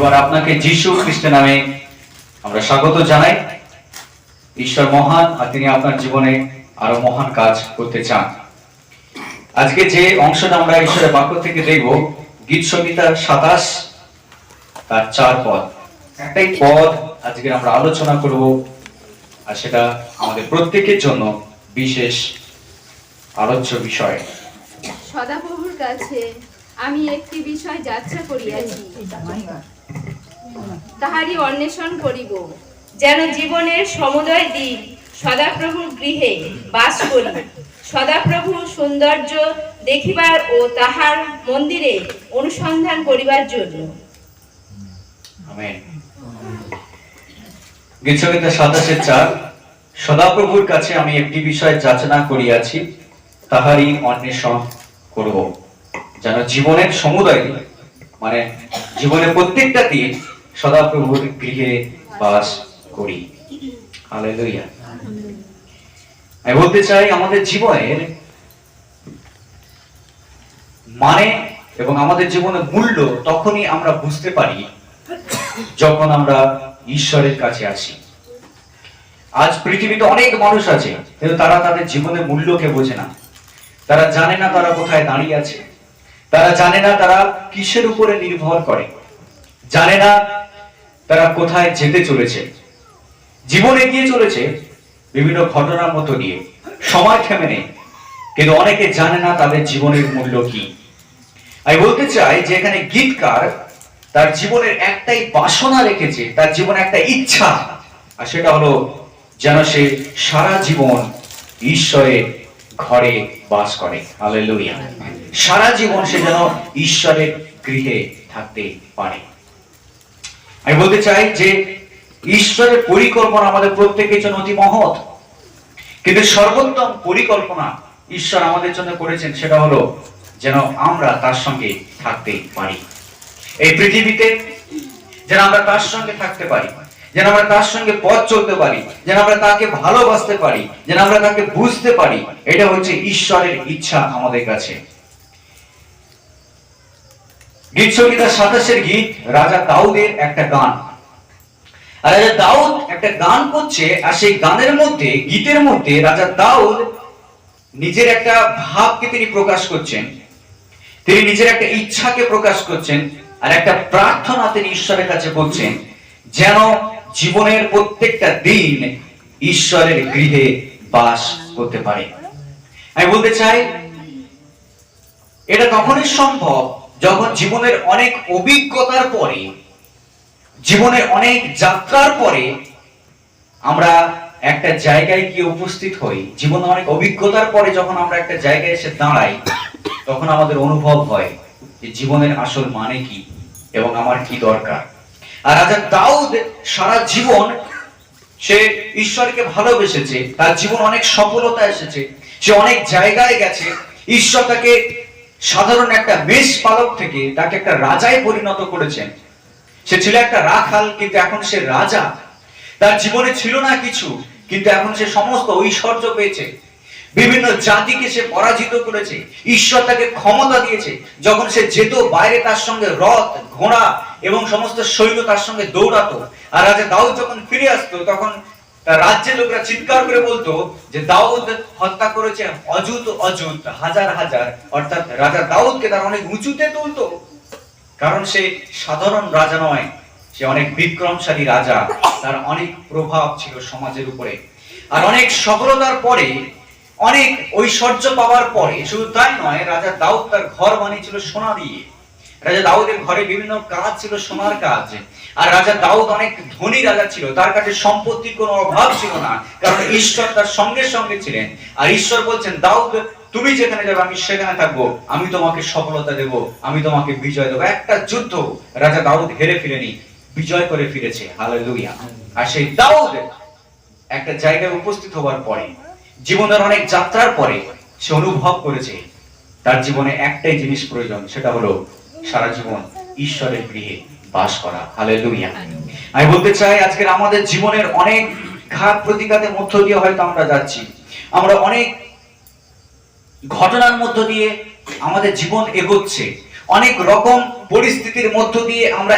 এবার আপনাকে যিশু খ্রিস্টের নামে আমরা স্বাগত জানাই। ঈশ্বর মহান, আর তিনি আপনার জীবনে আরো মহান কাজ করতে চান। আজকে যে অংশটা আমরা ঈশ্বরের বাক্য থেকে দেখব, গীত সংহিতা 27 তার 4 পদ। একটাই পদ আজকে আমরা আলোচনা করব, আর সেটা আমাদের প্রত্যেকের জন্য বিশেষ আলোচ্য বিষয়। সদাপ্রভুর কাছে আমি একটি বিষয় যাত্রা করিয়াছি, তাহারই অন্বেষণ করিব, যেন জীবনের সমুদয় দিন সদাপ্রভুর গৃহে বাস করি, সদাপ্রভুর সৌন্দর্য দেখিবার ও তাহার মন্দিরে অনুসন্ধান করিবার জন্য। আমেন। গীত সংহিতা 27:4, সদাপ্রভুর কাছে আমি একটি বিষয় যাচনা করিয়াছি, তাহারই অন্বেষণ করব, যেন জীবনের সমুদয় দিন, মানে জীবনের প্রত্যেকটা দিন সদাপ্রভুর গৃহে বাস করি। হালেলুয়া। আমি বলতে চাই, আমাদের জীবনের মানে এবং আমাদের জীবনের মূল্য তখনই আমরা বুঝতে পারি যখন আমরা ঈশ্বরের কাছে আসি। আজ পৃথিবীতে অনেক মানুষ আছে, কিন্তু তারা তাদের জীবনের মূল্যকে বোঝে না। তারা জানে না তারা কোথায় দাঁড়িয়ে আছে, তারা জানে না তারা কিসের উপরে নির্ভর করে, জানে না তারা কোথায় যেতে চলেছে। জীবন এগিয়ে চলেছে বিভিন্ন ঘটনার মতো দিয়ে, সময় থেমে নেই, কিন্তু অনেকে জানে না তাদের জীবনের মূল্য কি। আমি বলতে চাই যে এখানে গীতকার তার জীবনের একটাই বাসনা রেখেছে, তার জীবনে একটা ইচ্ছা, আর সেটা হলো যেন সে সারা জীবন ঈশ্বরের ঘরে বাস করে। হালেলুয়া। সারা জীবন সে যেন ঈশ্বরের গৃহে থাকতে পারে। আমি বলতে চাই যে ঈশ্বরের পরিকল্পনা আমাদের প্রত্যেকের জন্য অতি মহৎ, কিন্তু সর্বোত্তম পরিকল্পনা ঈশ্বর আমাদের জন্য করেছেন সেটা হলো যেন আমরা তার সঙ্গে থাকতে পারি। এই পৃথিবীতে যেন আমরা তার সঙ্গে থাকতে পারি, যেন আমরা তার সঙ্গে পথ চলতে পারি, যেন আমরা তাকে ভালোবাসতে পারি, যেন আমরা তাকে বুঝতে পারি। এটা হচ্ছে ঈশ্বরের ইচ্ছা আমাদের কাছে। গীত সংহিতা 27 গীত রাজা দাউদের একটা গান। আর রাজা দাউদ একটা গান করছে, আর সেই গানের মধ্যে, গীতের মধ্যে রাজা দাউদ নিজের একটা ভাবকে তিনি প্রকাশ করছেন, তিনি নিজের একটা ইচ্ছাকে প্রকাশ করছেন, আর একটা প্রার্থনা তিনি ঈশ্বরের কাছে করছেন যেন জীবনের প্রত্যেকটা দিন ঈশ্বরের গৃহে বাস করতে পারে। আমি বলতে চাই এটা তখনই সম্ভব যখন জীবনের অনেক অভিজ্ঞতার পরে, জীবনের অনেক যাত্রার পরে আমরা একটা জায়গায় গিয়ে উপস্থিত হই। জীবনে অনেক অভিজ্ঞতার পরে যখন আমরা একটা জায়গায় এসে দাঁড়াই, তখন আমাদের অনুভব হয় যে জীবনের আসল মানে কি এবং আমার কি দরকার। আর রাজা দাউদ সারা জীবন সে ঈশ্বরকে ভালোবেসেছে, তার জীবন অনেক সফলতা এসেছে, সে অনেক জায়গায় গেছে। ঈশ্বর তাকে সাধারণ একটা মেষ পালক থেকে তাকে একটা রাজায় পরিণত করেছেন। সে ছিল একটা রাখাল, কিন্তু এখন সে রাজা। তার জীবনে ছিল না কিছু, কিন্তু এখন সে সমস্ত ঐশ্বর্য পেয়েছে। বিভিন্ন জাতিকে সে পরাজিত করেছে, ঈশ্বর তাকে ক্ষমতা দিয়েছে। যখন সে যেত বাইরে, তার সঙ্গে রথ, ঘোড়া এবং সমস্ত সৈন্য তার সঙ্গে দৌড়াতো। আর রাজা দাউদ যখন ফিরে আসতো, তখন রাজ্যের লোকরা চিৎকার করে বলতো যে দাউদ হত্যা করেছে অযুত অযুত হাজার হাজার, অর্থাৎ রাজা দাউদকে তার অনেক উঁচুতে তুলতো, কারণ সে সাধারণ রাজা নয়, সে অনেক বিক্রমশালী রাজা। তার অনেক প্রভাব ছিল সমাজের উপরে। আর অনেক সফলতার পরে, অনেক ঐশ্বর্য পাওয়ার পরে, শুধু তাই নয়, রাজা দাউদ তার ঘর বানিয়েছিল সোনা দিয়ে। রাজা দাউদের ঘরে বিভিন্ন কাজ ছিল, সোনার কাজ। আর রাজা দাউদ অনেক ধনী রাজা ছিল, তার কাছে সম্পত্তির কোনো অভাব ছিল না, কারণ ঈশ্বর তার সঙ্গে সঙ্গে ছিলেন। আর ঈশ্বর বলছেন, দাউদ তুমি যেখানে যাবে আমি সেখানে থাকবো, আমি তোমাকে সফলতা দেব, আমি তোমাকে বিজয় দেবো। একটা যুদ্ধ রাজা দাউদ হেরে ফিরেনি, বিজয় করে ফিরেছে। হালেলুয়া। আর সেই দাউদ একটা জায়গায় উপস্থিত হওয়ার পরে, জীবনের অনেক যাত্রার পরে সে অনুভব করেছে তার জীবনে একটাই জিনিস প্রয়োজন, সেটা হলো সারা জীবন ঈশ্বরের গৃহে বাস করা। হালেলুয়া। আমি বলতে চাই আজকের আমাদের জীবনের অনেক ঘাত প্রতিঘাতের মধ্য দিয়ে হয়তো আমরা যাচ্ছি, আমরা অনেক ঘটনার মধ্য দিয়ে আমাদের জীবন এগোচ্ছে, অনেক রকম পরিস্থিতির মধ্য দিয়ে আমরা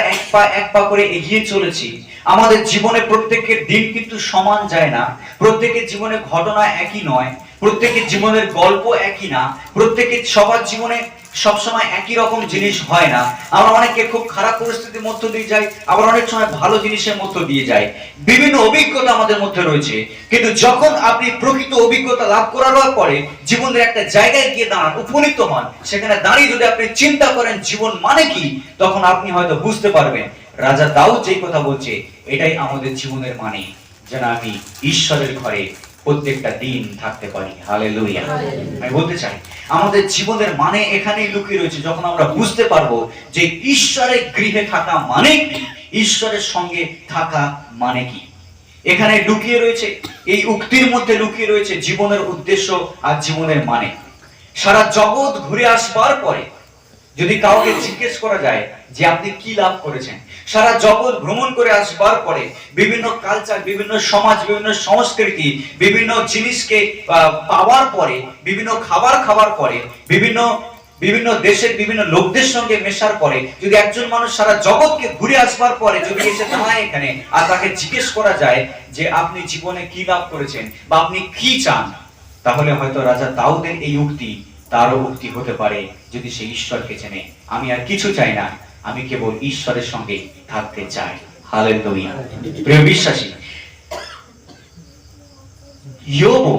এক পা করে এগিয়ে চলেছি। আমাদের জীবনে প্রত্যেকের দিন কিন্তু সমান যায় না, প্রত্যেকের জীবনে ঘটনা একই নয়, প্রত্যেকের জীবনের গল্প একই না, প্রত্যেকের সবার জীবনে সবসময় একই রকম জিনিস হয় না। আমরা অনেকে খুব খারাপ পরিস্থিতির মধ্য দিয়ে যাই, আবার অনেক সময় ভালো জিনিসের মধ্য দিয়ে যাই। বিভিন্ন অভিজ্ঞতা আমাদের মধ্যে রয়েছে, কিন্তু যখন আপনি প্রকৃত অভিজ্ঞতা লাভ করার পরে জীবনের একটা জায়গায় গিয়ে দাঁড়ান, উপনীত হন, সেখানে দাঁড়িয়ে যদি আপনি চিন্তা করেন জীবন মানে কি, তখন আপনি হয়তো বুঝতে পারবেন রাজা দাউদ যেই কথা বলছে এটাই আমাদের জীবনের মানে, যেন আমি ঈশ্বরের ঘরে প্রত্যেকটা দিন থাকতে পারি। হালেলুয়া। আমি বলতে চাই আমাদের জীবনের মানে এখানেই লুকিয়ে রয়েছে, যখন আমরা বুঝতে পারবো যে ঈশ্বরের গৃহে থাকা মানে কি, ঈশ্বরের সঙ্গে থাকা মানে কি। এখানে লুকিয়ে রয়েছে, এই উক্তির মধ্যে লুকিয়ে রয়েছে জীবনের উদ্দেশ্য আর জীবনের মানে। সারা জগৎ ঘুরে আসবার পরে যদি কাউকে জিজ্ঞেস করা যায় যে আপনি কি লাভ করেছেন, সারা জগৎ ভ্রমণ করে আসবার পরে বিভিন্ন কালচার, বিভিন্ন সমাজ, বিভিন্ন সংস্কৃতি, বিভিন্ন জিনিসকে পাওয়ার পরে, বিভিন্ন খাবার খাবার পরে, বিভিন্ন দেশের বিভিন্ন লোকদের সঙ্গে মেশার পরে, যদি একজন মানুষ সারা জগৎকে ঘুরে আসবার পরে যদি এসে দাঁড়ায় এখানে আর তাকে জিজ্ঞেস করা যায় যে আপনি জীবনে কি লাভ করেছেন বা আপনি কি চান, তাহলে হয়তো রাজা দাউদের এই উক্তি তারও উক্তি হতে পারে, যদি সে ঈশ্বরকে চেনে, আমি আর কিছু চাই না, আমি কেবল ঈশ্বরের সঙ্গে থাকতে চাই। হালেলুয়া। প্রিয় বিশ্বাসী, ইয়োবও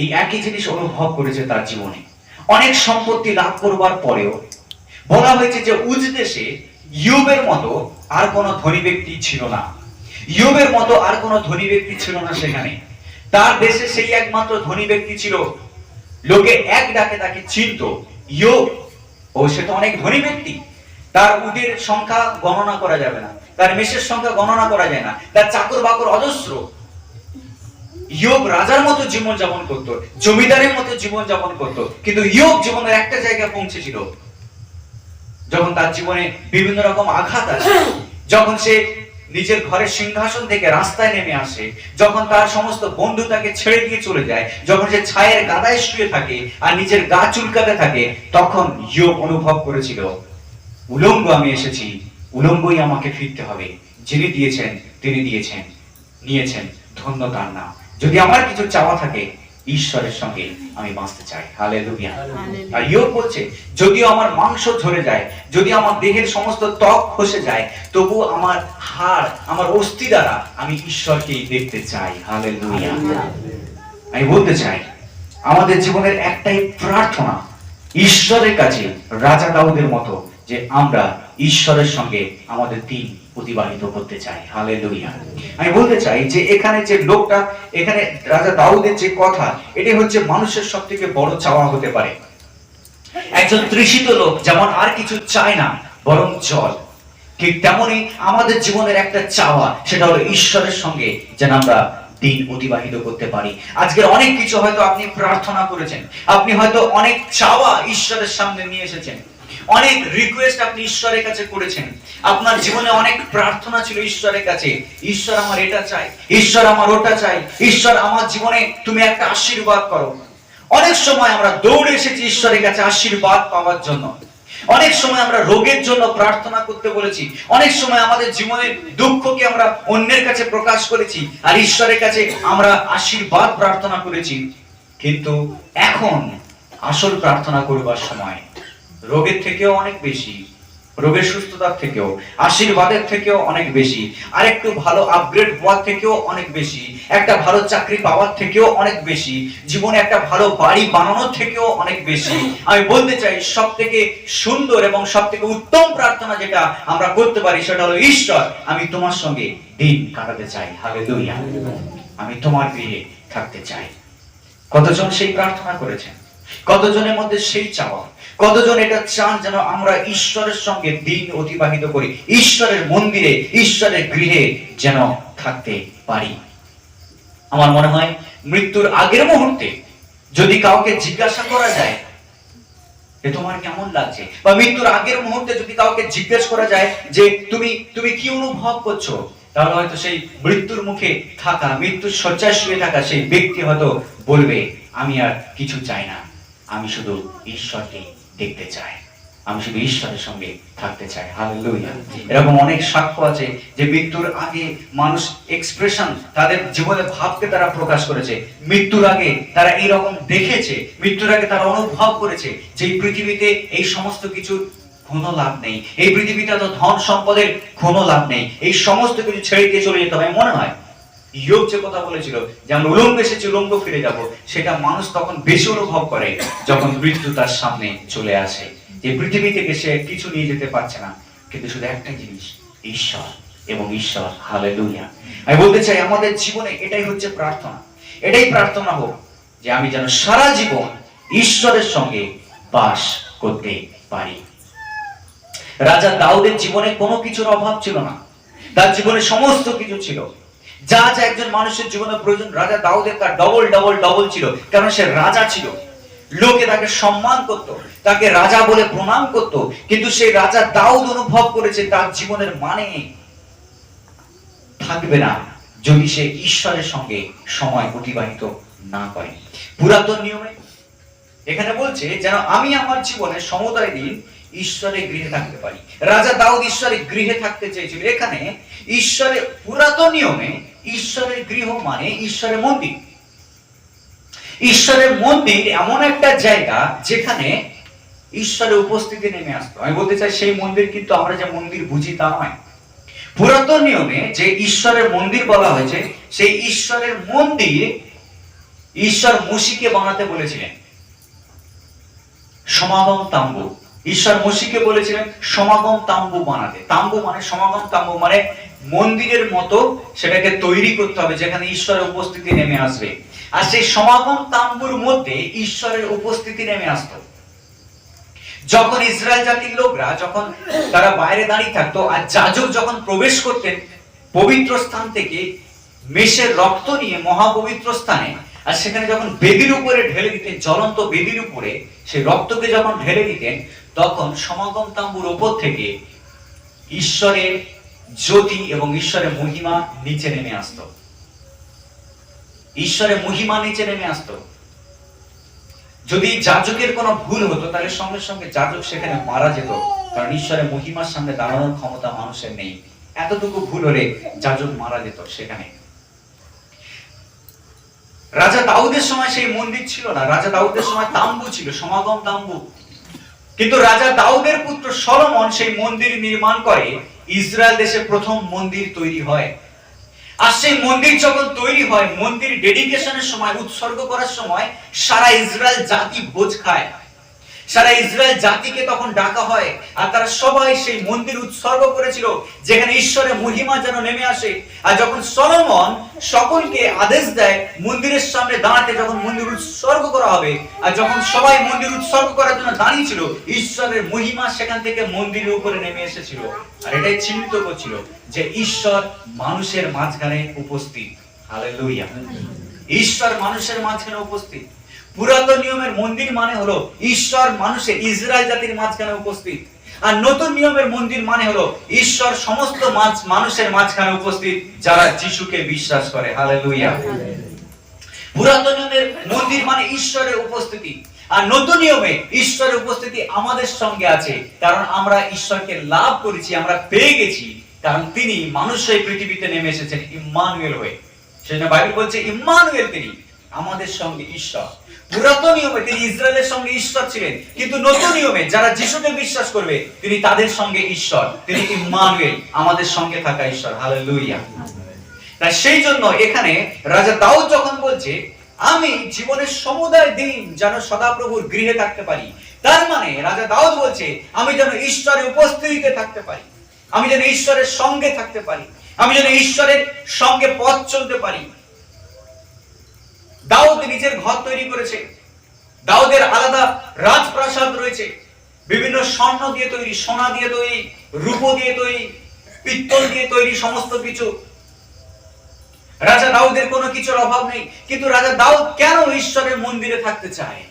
এই একই জিনিস অনুভব করেছে তার জীবনে। অনেক সম্পত্তি লাভ করবার পরেও বলা হয়েছে যে উজ দেশে ইয়োবের মতো আর কোন ধনী ব্যক্তি ছিল না। ইয়োবের মতো আর কোন ধনী ব্যক্তি ছিল না সেখানে। তার দেশে সেই একমাত্র ধনী ব্যক্তি ছিল। লোকে এক ডাকে তাকে চিনত, ইয়োব। ও সে তো অনেক ধনী ব্যক্তি, তার উটের সংখ্যা গণনা করা যাবে না, তার মেষের সংখ্যা গণনা করা যায় না, তার চাকর বাকর অজস্র। ইয়োব রাজার মতো জীবন যাপন করত, জমিদারের মতো জীবন যাপন করত, কিন্তু ইয়োব জীবনের একটা জায়গায় পৌঁছেছিল যখন তার জীবনে বিভিন্ন রকম আঘাত আসে, যখন সে নিজের ঘরের সিংহাসন থেকে রাস্তায় নেমে আসে, যখন তার সমস্ত বন্ধু তাকে ছেড়ে দিয়ে চলে যায়, যখন সে ছায়ের গাদায় শুয়ে থাকে আর নিজের গা চুলকাতে থাকে, তখন ইয়োব অনুভব করেছিল উলঙ্গ আমি এসেছি, উলঙ্গই আমাকে ফিরতে হবে। যিনি দিয়েছেন তিনি দিয়েছেন, নিয়েছেন ধন্য তার নাম। যদি আমার কিছু চাওয়া থাকে, ঈশ্বরের সঙ্গে আমি বাঁচতে চাই। হালেলুয়া। আর ইয়োব বলছে যদিও আমার মাংস ঝরে যায়, যদি আমার দেহের সমস্ত ত্বক খসে যায়, তবু আমার হাড়, আমার অস্থি দ্বারা আমি ঈশ্বরকেই দেখতে চাই। হালেলুয়া। আমি বলতে চাই আমাদের জীবনের একটাই প্রার্থনা ঈশ্বরের কাছে, রাজা দাউদের মতো, যে আমরা ঈশ্বরের সঙ্গে আমাদের দিন অতিবাহিত করতে চাই। হালেলুয়া। আমি বলতে চাই যে এখানে যে লোকটা, এখানে রাজা দাউদের যে কথা, এটি হচ্ছে মানুষের সবথেকে বড় চাওয়া হতে পারে। একজন তৃষিত লোক যেমন আর কিছু চায় না বরং জল, ঠিক তেমনি আমাদের জীবনের একটা চাওয়া, সেটা হলো ঈশ্বরের সঙ্গে যেন আমরা দিন অতিবাহিত করতে পারি। আজকের অনেক কিছু হয়তো আপনি প্রার্থনা করেছেন, আপনি হয়তো অনেক চাওয়া ঈশ্বরের সামনে নিয়ে এসেছেন, অনেক রিকোয়েস্ট আপনি ঈশ্বরের কাছে করেছেন, আপনার জীবনে অনেক প্রার্থনা ছিল ঈশ্বরের কাছে, ঈশ্বর আমার এটা চাই, ঈশ্বর আমার ওটা চাই, ঈশ্বর আমার জীবনে তুমি একটা আশীর্বাদ করো। অনেক সময় আমরা দৌড়ে এসেছি ঈশ্বরের কাছে আশীর্বাদ পাওয়ার জন্য, অনেক সময় আমরা রোগের জন্য প্রার্থনা করতে বলেছি, অনেক সময় আমাদের জীবনের দুঃখকে আমরা অন্যের কাছে প্রকাশ করেছি আর ঈশ্বরের কাছে আমরা আশীর্বাদ প্রার্থনা করেছি। কিন্তু এখন আসল প্রার্থনা করবার সময় রোগের থেকেও অনেক বেশি, রোগের সুস্থতার থেকেও, আশীর্বাদের থেকেও অনেক বেশি, আর একটু ভালো আপগ্রেড হওয়ার থেকেও অনেক বেশি, একটা ভালো চাকরি পাওয়ার থেকেও অনেক বেশি, জীবনে একটা ভালো বাড়ি বানানোর থেকেও অনেক বেশি। আমি বলতে চাই সব থেকে সুন্দর এবং সব থেকে উত্তম প্রার্থনা যেটা আমরা করতে পারি, সেটা হলো ঈশ্বর আমি তোমার সঙ্গে দিন কাটাতে চাই। হালেলুয়া। আমি তোমার গৃহে থাকতে চাই। কতজন সেই প্রার্থনা করেছেন? কতজনের মধ্যে সেই চাওয়া? কতজন এটা চান যেন আমরা ঈশ্বরের সঙ্গে দিন অতিবাহিত করি, ঈশ্বরের মন্দিরে, ঈশ্বরের গৃহে যেন থাকতে পারি? আমার মনে হয় মৃত্যুর আগের মুহূর্তে যদি কাউকে জিজ্ঞাসা করা যায় যে তোমার কেমন লাগছে, বা মৃত্যুর আগের মুহূর্তে যদি কাউকে জিজ্ঞেস করা যায় যে তুমি কি অনুভব করছো, তাহলে হয়তো সেই মৃত্যুর মুখে থাকা, মৃত্যুর শয্যায় শুয়ে থাকা সেই ব্যক্তি হয়তো বলবে আমি আর কিছু চাই না, আমি শুধু ঈশ্বরকে দেখতে চাই। আমি শুধু ঈশ্বরের সঙ্গে থাকতে চাই। হালেলুয়া। এরকম অনেক সাক্ষ্য আছে যে মৃত্যুর আগে মানুষ এক্সপ্রেশন, তাদের জীবনের ভাবকে তারা প্রকাশ করেছে। মৃত্যুর আগে তারা এইরকম দেখেছে, মৃত্যুর আগে তারা অনুভব করেছে যে এই পৃথিবীতে এই সমস্ত কিছু কোনো লাভ নেই, এই পৃথিবীতে তো ধন সম্পদের কোনো লাভ নেই, এই সমস্ত কিছু ছেড়ে দিয়ে চলে যেতে হবে। মনে হয় ইয়োব যে কথা বলেছিল যে আমরা উলঙ্গ এসেছি উলঙ্গ ফিরে যাব, সেটা মানুষ তখন বেশি অনুভব করে যখন মৃত্যু তার সামনে চলে আসে, যে পৃথিবী থেকে সে কিছু নিয়ে যেতে পারছে না, কিন্তু শুধু একটা জিনিস, ঈশ্বর এবং ঈশ্বর। হালেলুয়া। আমি বলতে চাই আমাদের জীবনে এটাই হচ্ছে প্রার্থনা, এটাই প্রার্থনা হোক যে আমি যেন সারা জীবন ঈশ্বরের সঙ্গে বাস করতে পারি। রাজা দাউদের জীবনে কোনো কিছুর অভাব ছিল না, তার জীবনে সমস্ত কিছু ছিল, যা যা একজন মানুষের জীবনে প্রয়োজন রাজা দাউদের তার ডবল ডবল ডবল ছিল, কারণ সে রাজা ছিল। লোকে তাকে সম্মান করত, তাকে রাজা বলে প্রণাম করত, কিন্তু সেই রাজা দাউদ অনুভব করেছে তার জীবনের মানে থাকবে না যদি সে ঈশ্বরের সঙ্গে সময় অতিবাহিত না করে। পুরাতন নিয়মে এখানে বলছে যেন আমি আমার জীবনের সমুদয় দিন ঈশ্বরের গৃহে থাকতে পারি। রাজা দাউদ ঈশ্বরের গৃহে থাকতে চেয়েছিল। এখানে ঈশ্বরের পুরাতন নিয়মে ঈশ্বরের গৃহ মানে ঈশ্বরের মন্দির। ঈশ্বরের মন্দির এমন একটা জায়গা যেখানে ঈশ্বরের উপস্থিতি নেমে আসতো। আমি বলতে চাই সেই মন্দির কিন্তু আমরা যে মন্দির বুঝি তা নয়। পুরাতন নিয়মে যে ঈশ্বরের মন্দির বলা হয়েছে, সেই ঈশ্বরের মন্দির ঈশ্বর মোশিকে বানাতে বলেছিলেন সমাগম তাম্বু। ঈশ্বর মোশিকে বলেছিলেন সমাগম তাম্বু বানাতে। তাম্বু মানে সমাগম তাম্বু মানে মন্দিরের মতো সেটাকে তৈরি করতে হবে যেখানে ঈশ্বরের উপস্থিতি নেমে আসবে। আর সেই সমাগম তাম্বুর মধ্যে ঈশ্বরের উপস্থিতি নেমে আসতো। যখন ইসরায়েল জাতির লোকরা যখন তারা বাইরে দাঁড়িয়ে থাকতো আর যাজক যখন প্রবেশ করতেন পবিত্র স্থান থেকে মেষের রক্ত নিয়ে মহাপবিত্র স্থানে, আর সেখানে যখন বেদির উপরে ঢেলে দিতেন, জ্বলন্ত বেদির উপরে সেই রক্তকে যখন ঢেলে দিতেন, তখন সমাগম তাম্বুর উপর থেকে ঈশ্বরের জ্যোতি এবং ঈশ্বরের মহিমা নিচে নেমে আসতো। ঈশ্বরের মহিমা নিচে নেমে আসতো। যদি যাজকের কোনো ভুল হতো তাহলে সঙ্গে সঙ্গে যাজক সেখানে মারা যেত, কারণ ঈশ্বরের মহিমার সামনে দাঁড়ানোর ক্ষমতা মানুষের নেই। এতটুকু ভুল হলে যাজক মারা যেত সেখানে। রাজা দাউদের সময় সেই মন্দির ছিল না, রাজা দাউদের সময় তাম্বু ছিল, সমাগম তাম্বু। কিন্তু রাজা দাউদের পুত্র সলোমন সেই মন্দির নির্মাণ করে। ইসরায়েল দেশে প্রথম মন্দির তৈরি হয়। আর সেই মন্দির যখন তৈরি হয়, মন্দির ডেডিকেশনের সময়, উৎসর্গ করার সময় সারা ইসরায়েল জাতি ভোজ খায়। সারা ইসরায়েল জাতিকে তখন ডাকা হয়, আর তারা সবাই সেই মন্দির উৎসর্গ করেছিল যেখানে ঈশ্বরের মহিমা যেন নেমে আসে। আর যখন সলোমন সকলকে আদেশ দেয় মন্দিরের সামনে দাঁড়াতে, যখন মন্দির উৎসর্গ করা হবে, আর যখন সবাই মন্দির উৎসর্গ করার জন্য দাঁড়িয়েছিল, ঈশ্বরের মহিমা সেখান থেকে মন্দিরের উপরে নেমে এসেছিল। আর এটাই চিহ্নিত করছিল যে ঈশ্বর মানুষের মাঝখানে উপস্থিত। হালেলুয়া। ঈশ্বর মানুষের মাঝখানে উপস্থিত। পুরাতন নিয়মের মন্দির মানে হলো ঈশ্বর মানুষের, ইসরায়েল জাতির মাঝখানে উপস্থিত। আর নতুন নিয়মের মন্দির মানে হলো ঈশ্বর সমস্ত মানুষের মাঝখানে উপস্থিত যারা যিশুকে বিশ্বাস করে। হালেলুয়া। পুরাতন নিয়মের মন্দির মানে ঈশ্বরের উপস্থিতি, আর নতুন নিয়মে ঈশ্বরের উপস্থিতি আমাদের সঙ্গে আছে, কারণ আমরা ঈশ্বরকে লাভ করেছি, আমরা পেয়ে গেছি, কারণ তিনি মানুষ হয়ে পৃথিবীতে নেমে এসেছেন ইম্মানুয়েল হয়ে। সেজন্য বাইবেল বলছে ইম্মানুয়েল, তিনি আমাদের সঙ্গে ঈশ্বর। পুরাতন নিয়মে তিনি ইসরায়েলের সঙ্গে ঈশ্বর ছিলেন, কিন্তু নতুন নিয়মে যারা যিশুকে বিশ্বাস করবে তিনি তাদের সঙ্গে ঈশ্বর, তিনি ইম্মানুয়েল, আমাদের সঙ্গে থাকা ঈশ্বর। হালেলুয়া। তাই সেই জন্য এখানে রাজা দাউদ যখন বলছে আমি জীবনের সমুদয় দিন যেন সদাপ্রভুর গৃহে থাকতে পারি, তার মানে রাজা দাউদ বলছে আমি যেন ঈশ্বরের উপস্থিতিতে থাকতে পারি, আমি যেন ঈশ্বরের সঙ্গে থাকতে পারি, আমি যেন ঈশ্বরের সঙ্গে পথ চলতে পারি। দাউদ নিজের ঘর তৈরি করেছে, দাউদের আলাদা রাজপ্রাসাদ রয়েছে, বিভিন্ন স্বর্ণ দিয়ে তৈরি, সোনা দিয়ে তৈরি, রূপো দিয়ে তৈরি, পিত্তল দিয়ে তৈরি, সমস্ত কিছু। রাজা দাউদের কোনো কিছুর অভাব নেই। কিন্তু রাজা দাউদ কেন ঈশ্বরের মন্দিরে থাকতে চায়?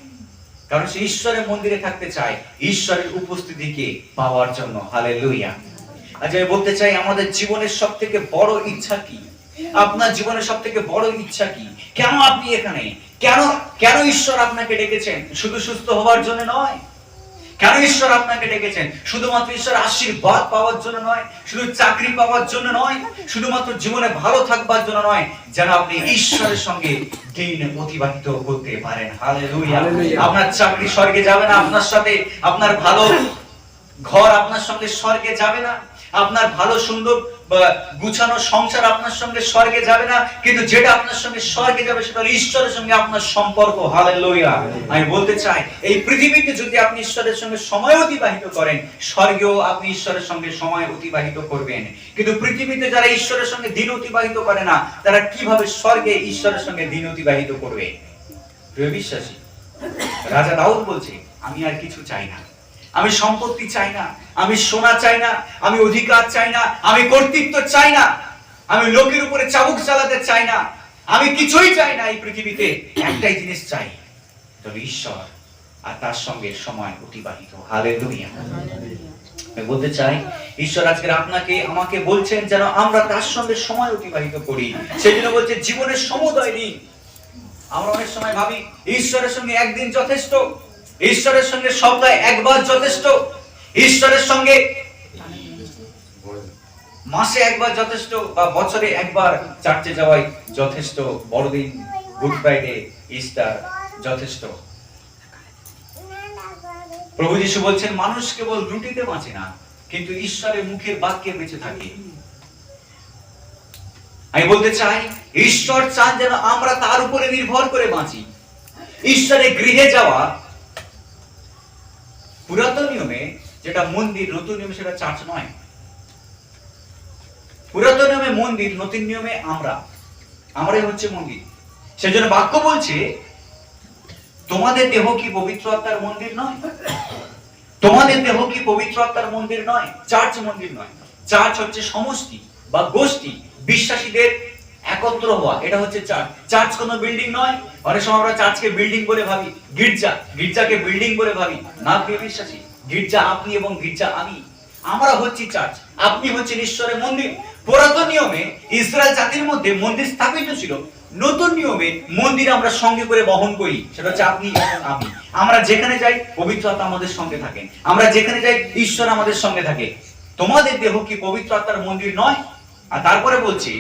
কারণ সে ঈশ্বরের মন্দিরে থাকতে চায় ঈশ্বরের উপস্থিতিকে পাওয়ার জন্য। হালেলুয়া। আজ আমি বলতে চাই আমাদের জীবনের সবথেকে বড় ইচ্ছা কি? আপনার জীবনের সবথেকে বড় ইচ্ছা কি? কেন আপনি এখানে? কেন ঈশ্বর আপনাকে ডেকেছেন? শুধু সুস্থ হওয়ার জন্য নয়, কেন ঈশ্বর আপনাকে ডেকেছেন? শুধুমাত্র ঈশ্বর আশীর্বাদ পাওয়ার জন্য নয়, শুধু চাকরি পাওয়ার জন্য নয়, শুধুমাত্র জীবনে ভালো থাকবার জন্য নয়, যেন আপনি ঈশ্বরের সঙ্গে দিন অতিবাহিত করতে পারেন। হালেলুয়া। আপনার চাকরি স্বর্গে যাবে না আপনার সাথে, আপনার ভালো ঘর আপনার সঙ্গে স্বর্গে যাবে না, আপনার ভালো সুন্দর গুছানো সংসার আপনার সঙ্গে স্বর্গে যাবে না, কিন্তু যেটা আপনার সঙ্গে স্বর্গে যাবে সেটা হলো ঈশ্বরের সঙ্গে আপনার সম্পর্ক। হালেলুয়া। আমি বলতে চাই, এই পৃথিবীতে যদি আপনি ঈশ্বরের সঙ্গে সময় অতিবাহিত করেন, স্বর্গেও আপনি ঈশ্বরের সঙ্গে সময় অতিবাহিত করবেন। কিন্তু পৃথিবীতে যারা ঈশ্বরের সঙ্গে দিন অতিবাহিত করে না, তারা কিভাবে স্বর্গে ঈশ্বরের সঙ্গে দিন অতিবাহিত করবে? প্রিয় বিশ্বাসী, রাজা দাউদ বলছে, আমি আর কিছু চাই না, আমি সম্পত্তি চাই না, আমি সোনা চাই না, আমি অধিকার চাই না, আমি কর্তৃত্ব চাই না, আমি লোকের উপরে চাবুক চালাতে চাই না, আমি কিছুই চাই না এই পৃথিবীতে। একটাই জিনিস চাই, তবে ঈশ্বর আর তার সঙ্গে সময় অতিবাহিত। হালেলুয়া। আমি বলতে চাই, ঈশ্বর আজকে আপনাকে আমাকে বলছেন যেন আমরা তার সঙ্গে সময় অতিবাহিত করি। সেজন্য বলছে জীবনের সমুদয় দিন। আমরা অনেক সময় ভাবি ঈশ্বরের সঙ্গে একদিন যথেষ্ট, ঈশ্বরের সঙ্গে সপ্তাহে একবার যথেষ্ট, ঈশ্বরের সঙ্গে মাসে একবার যথেষ্ট, বা বছরে একবার চার্চে যাওয়াই যথেষ্ট, বড়দিন, গুড ফ্রাইডে, ইস্টার যথেষ্ট। প্রভু যীশু বলছেন, মানুষ কেবল রুটিতে বাঁচে না, কিন্তু ঈশ্বরের মুখের বাক্যে বেঁচে থাকে। আমি বলতে চাই, ঈশ্বর চান যেন আমরা তার উপরে নির্ভর করে বাঁচি। ঈশ্বরের গৃহে যাওয়া পুরাতন নিয়মে যেটা মন্দির, নতুন নিয়মে সেটা চার্চ নয়। পুরাতন নিয়মে মন্দির, নতুন নিয়মে আমরাই হচ্ছে মন্দির। সেজন্য বাক্য বলছে, তোমাদের দেহ কি পবিত্র আত্মার মন্দির নয়? তোমাদের দেহ কি পবিত্র আত্মার মন্দির নয়? চার্চ মন্দির নয়। চার্চ হচ্ছে সমষ্টি বা গোষ্ঠী, বিশ্বাসীদের একত্র হওয়া, এটা হচ্ছে চার্চ। চার্চ কোনো বিল্ডিং নয়। অনেক সময় আমরা চার্চকে বিল্ডিং বলে ভাবি, গির্জাকে বিল্ডিং বলে ভাবি। না প্রিয় বিশ্বাসী, গির্জা আপনি এবং গির্জা আমি, আমরা হচ্ছি চার্চ। আপনি হচ্ছেন ঈশ্বরের মন্দির। পুরাতন নিয়মে ইসরায়েল জাতির মধ্যে মন্দির স্থাপিত ছিল। নতুন নিয়মে মন্দির আমরা সঙ্গে করে বহন করি, সেটা হচ্ছে আপনি এবং আমি। আমরা যেখানে যাই পবিত্র আত্মা আমাদের সঙ্গে থাকেন, আমরা যেখানে যাই ঈশ্বর আমাদের সঙ্গে থাকে। তোমাদের দেহ কি পবিত্র আত্মার মন্দির নয়? আর তারপরে বলছে,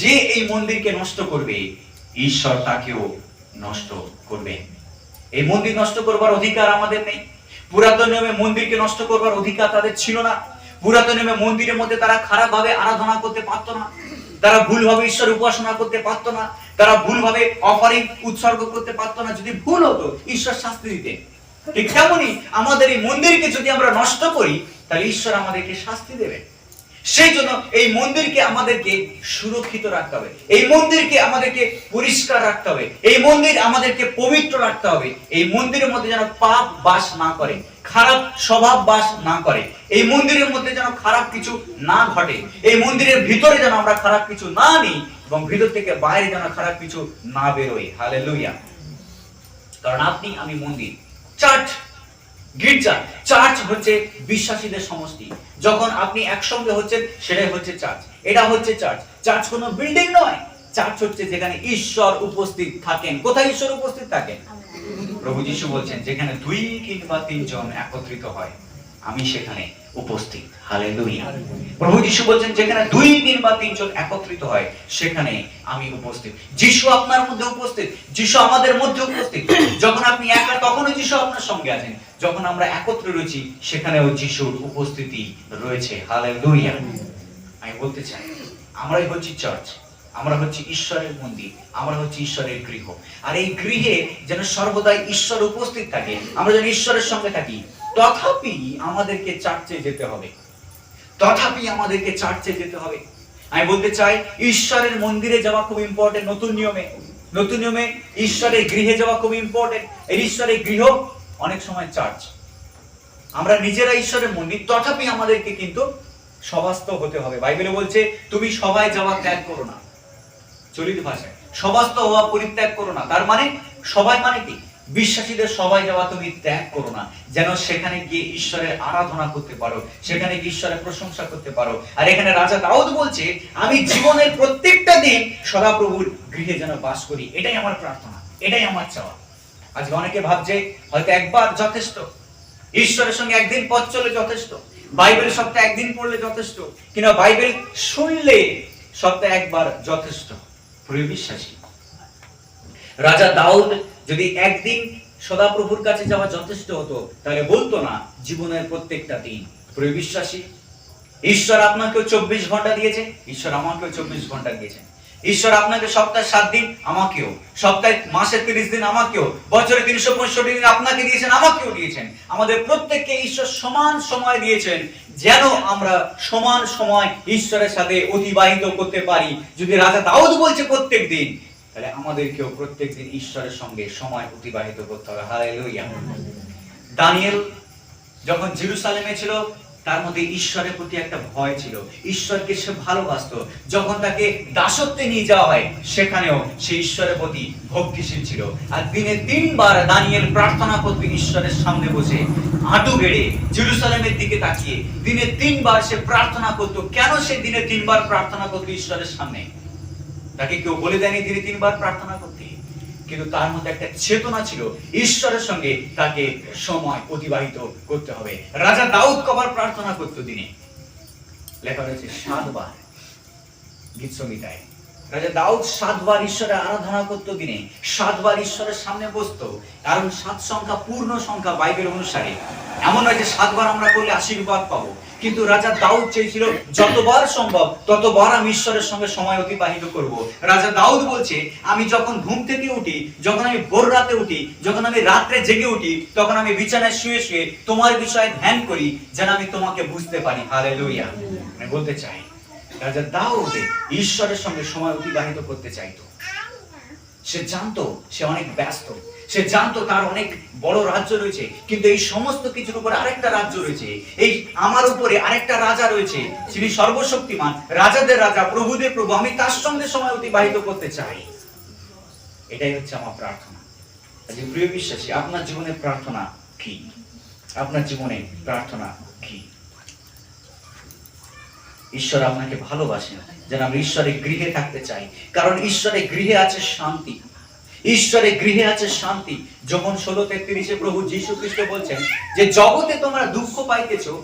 যে এই মন্দিরকে নষ্ট করবে, ঈশ্বর তাকেও নষ্ট করবে। এই মন্দির নষ্ট করবার অধিকার আমাদের নেই। পুরাতন নিয়মে মন্দিরকে নষ্ট করবার অধিকার তাদের ছিল না। পুরাতন নিয়মে মন্দিরের মধ্যে তারা খারাপ ভাবে আরাধনা করতে পারত না, তারা ভুলভাবে ঈশ্বর উপাসনা করতে পারত না, তারা ভুলভাবে অফারিং উৎসর্গ করতে পারত না। যদি ভুল হতো, ঈশ্বর শাস্তি দিতেন। ঠিক তেমনি আমাদের এই মন্দিরকে যদি আমরা নষ্ট করি, তাহলে ঈশ্বর আমাদেরকে শাস্তি দেবেন। সেই জন্য এই মন্দিরকে আমাদেরকে সুরক্ষিত রাখতে হবে, এই মন্দিরকে আমাদেরকে পরিষ্কার রাখতে হবে, এই মন্দির আমাদেরকে পবিত্র রাখতে হবে। এই মন্দিরের মধ্যে যেন পাপ বাস না করে, খারাপ স্বভাব বাস না করে, এই মন্দিরের মধ্যে যেন খারাপ কিছু না ঘটে, এই মন্দিরের ভিতরে যেন আমরা খারাপ কিছু না নিই, এবং ভিতর থেকে বাইরে যেন খারাপ কিছু না বেরোয়। হালেলুয়া। কারণ আপনি আমি মন্দির। চার্চ, গির্জা, চার্চ হচ্ছে বিশ্বাসীদের সমষ্টি। যখন আপনি একসঙ্গে হচ্ছেন, সেটাই হচ্ছে চার্চ। এটা হচ্ছে চার্চ। চার্চ কোনো বিল্ডিং নয়। চার্চ হচ্ছে যেখানে ঈশ্বর উপস্থিত থাকেন। কোথায় ঈশ্বর উপস্থিত থাকেন? প্রভু যীশু বলছেন, যেখানে 2 কিংবা 3 জন একত্রিত হয়, আমি সেখানে উপস্থিত। হালেলুয়া। প্রভু যীশু বলছেন, যেখানে 2 কিংবা 3 জন একত্রিত হয়, সেখানে আমি উপস্থিত। যিশু আপনার মধ্যে উপস্থিত, যিশু আমাদের মধ্যে উপস্থিত। যখন আপনি একা, তখনও যিশু আপনার সঙ্গে আছেন। যখন আমরা একত্রে রয়েছি, সেখানেও যিশুর উপস্থিতি রয়েছে। হালেলুয়া। আমি বলতে চাই, আমরাই হচ্ছি চার্চ, আমরা হচ্ছি ঈশ্বরের মন্দির, আমরা হচ্ছি ঈশ্বরের গৃহ। আর এই গৃহে যেন সর্বদাই ঈশ্বর উপস্থিত থাকে, আমরা যেন ঈশ্বরের সঙ্গে থাকি। তথাপি আমাদেরকে চার্চে যেতে হবে, তথাপি আমাদেরকে চার্চে যেতে হবে। আমি বলতে চাই, ঈশ্বরের মন্দিরে যাওয়া খুব ইম্পর্টেন্ট। নতুন নিয়মে ঈশ্বরের গৃহে যাওয়া খুব ইম্পর্টেন্ট। এই ঈশ্বরের গৃহ অনেক সময় চার্চ। আমরা নিজেরা ঈশ্বরের মন্দির, তথাপি আমাদেরকে কিন্তু সভাস্থ হতে হবে। বাইবেলে বলছে, তুমি সভায় যাওয়া ত্যাগ করো না। চলিত ভাষায়, সভাস্থ হওয়া পরিত্যাগ করো না। তার মানে সবাই মানে কি? বিশ্বাসীদের সবাই যাওয়া তুমি ত্যাগ করো না, যেন সেখানে গিয়ে ঈশ্বরের আরাধনা করতে পারো, সেখানে গিয়ে ঈশ্বরের প্রশংসা করতে পারো। আর এখানে রাজা দাউদ বলছে, আমি জীবনের প্রত্যেকটা দিন সদাপ্রভুর গৃহে যেন বাস করি। এটাই আমার প্রার্থনা, এটাই আমার চাওয়া। আজকে অনেকে ভাবছে হয়তো একবার যথেষ্ট, ঈশ্বরের সঙ্গে একদিন পথ চলে যথেষ্ট, বাইবেল সপ্তাহে একদিন পড়লে যথেষ্ট, কিংবা বাইবেল শুনলে সপ্তাহে একবার যথেষ্ট। প্রিয় বিশ্বাসী, রাজা দাউদ যদি একদিন সদাপ্রভুর কাছে যাওয়া যথেষ্ট হতো, তাহলে বলতো না জীবনের প্রত্যেকটা দিন। প্রিয় বিশ্বাসী, ঈশ্বর আপনাকেও 24 ঘন্টা দিয়েছে, ঈশ্বর আমাকেও 24 ঘন্টা দিয়েছেন। ঈশ্বর আপনাকে সপ্তাহে 7 দিন, আমাকেও সপ্তাহে, মাসে 30 দিন, আমাকেও বছরে 365 দিন আপনাকে দিয়েছেন, আমাকেও দিয়েছেন। আমাদের প্রত্যেককে ঈশ্বর সমান সময় দিয়েছেন, যেন আমরা সমান সময় ঈশ্বরের সাথে অতিবাহিত করতে পারি। যদি রাজা দাউদ বলছে প্রত্যেক দিন, তাহলে আমাদেরকেও প্রত্যেকদিন ঈশ্বরের সঙ্গে সময় অতিবাহিত করতে হবে। হালেলুয়া। দানিয়েল যখন জেরুসালেমে ছিল, তার মধ্যে ঈশ্বরের প্রতি একটা ভয় ছিল, ঈশ্বরকে সে ভালোবাসতো। যখন তাকে দাসত্বে নিয়ে যাওয়া হয়, সেখানেও সে ঈশ্বরের প্রতি ভক্তিশীল ছিল। আর দিনে 3 বার দানিয়েল প্রার্থনা করতে ঈশ্বরের সামনে বসে হাঁটু গেড়ে জেরুসালেমের দিকে তাকিয়ে দিনে 3 বার সে প্রার্থনা করত। কেন সে দিনে 3 বার প্রার্থনা করতো ঈশ্বরের সামনে? তাকে কেউ বলে দেয়নি দিনে 3 বার প্রার্থনা করতে, কিন্তু তার মধ্যে একটা চেতনা ছিল, ঈশ্বরের সঙ্গে তাকে সময় অতিবাহিত করতে হবে। রাজা দাউদ কবার প্রার্থনা করত দিনে? লেখা রয়েছে 7 বার গীত সংহিতায়। রাজা দাউদ 7 বার ঈশ্বরের আরাধনা করত দিনে, 7 বার ঈশ্বরের সামনে বসতো। কারণ 7 সংখ্যা পূর্ণ সংখ্যা বাইবেল অনুসারে। এমন নয় যে 7 বার আমরা করলে আশীর্বাদ পাবো, কিন্তু রাজা দাউদ চেয়েছিল যতবার সম্ভব ততবার আমি ঈশ্বরের সঙ্গে সময় অতিবাহিত করব। রাজা দাউদ বলছে, আমি যখন ঘুম থেকে উঠি, যখন আমি ভোর রাতে উঠি, যখন আমি রাত্রে জেগে উঠি, তখন আমি বিছানায় শুয়ে শুয়ে তোমার বিষয়ে ধ্যান করি, যেন আমি তোমাকে বুঝতে পারি। হালেলুয়া। আমি বলতে চাই, রাজা দাউদ ঈশ্বরের সঙ্গে সময় অতিবাহিত করতে চাইতো। সে জানতো সে অনেক ব্যস্ত, সে জানতো তার অনেক বড় রাজ্য রয়েছে, কিন্তু এই সমস্ত কিছুর উপরে আরেকটা রাজ্য রয়েছে, এই আমার উপরে আরেকটা রাজা রয়েছে, যিনি সর্বশক্তিমান, রাজাদের রাজা, প্রভুদের প্রভু। আমি তার সঙ্গে সময় অতিবাহিত করতে চাই। এটাই হচ্ছে আমার প্রার্থনা। আজকে প্রিয় বিশ্বাসী, আপনার জীবনে প্রার্থনা কি? আপনার জীবনে প্রার্থনা কি? ঈশ্বর আপনাকে ভালোবাসেন, যেন আমরা ঈশ্বরের গৃহে থাকতে চাই। কারণ ঈশ্বরের গৃহে আছে শান্তি, ঈশ্বরের গৃহে আছে শান্তি। যখন 16:33 প্রভু যীশু খ্রিস্ট বলছেন যে জগতে তোমরা দুঃখ পাইতেছো,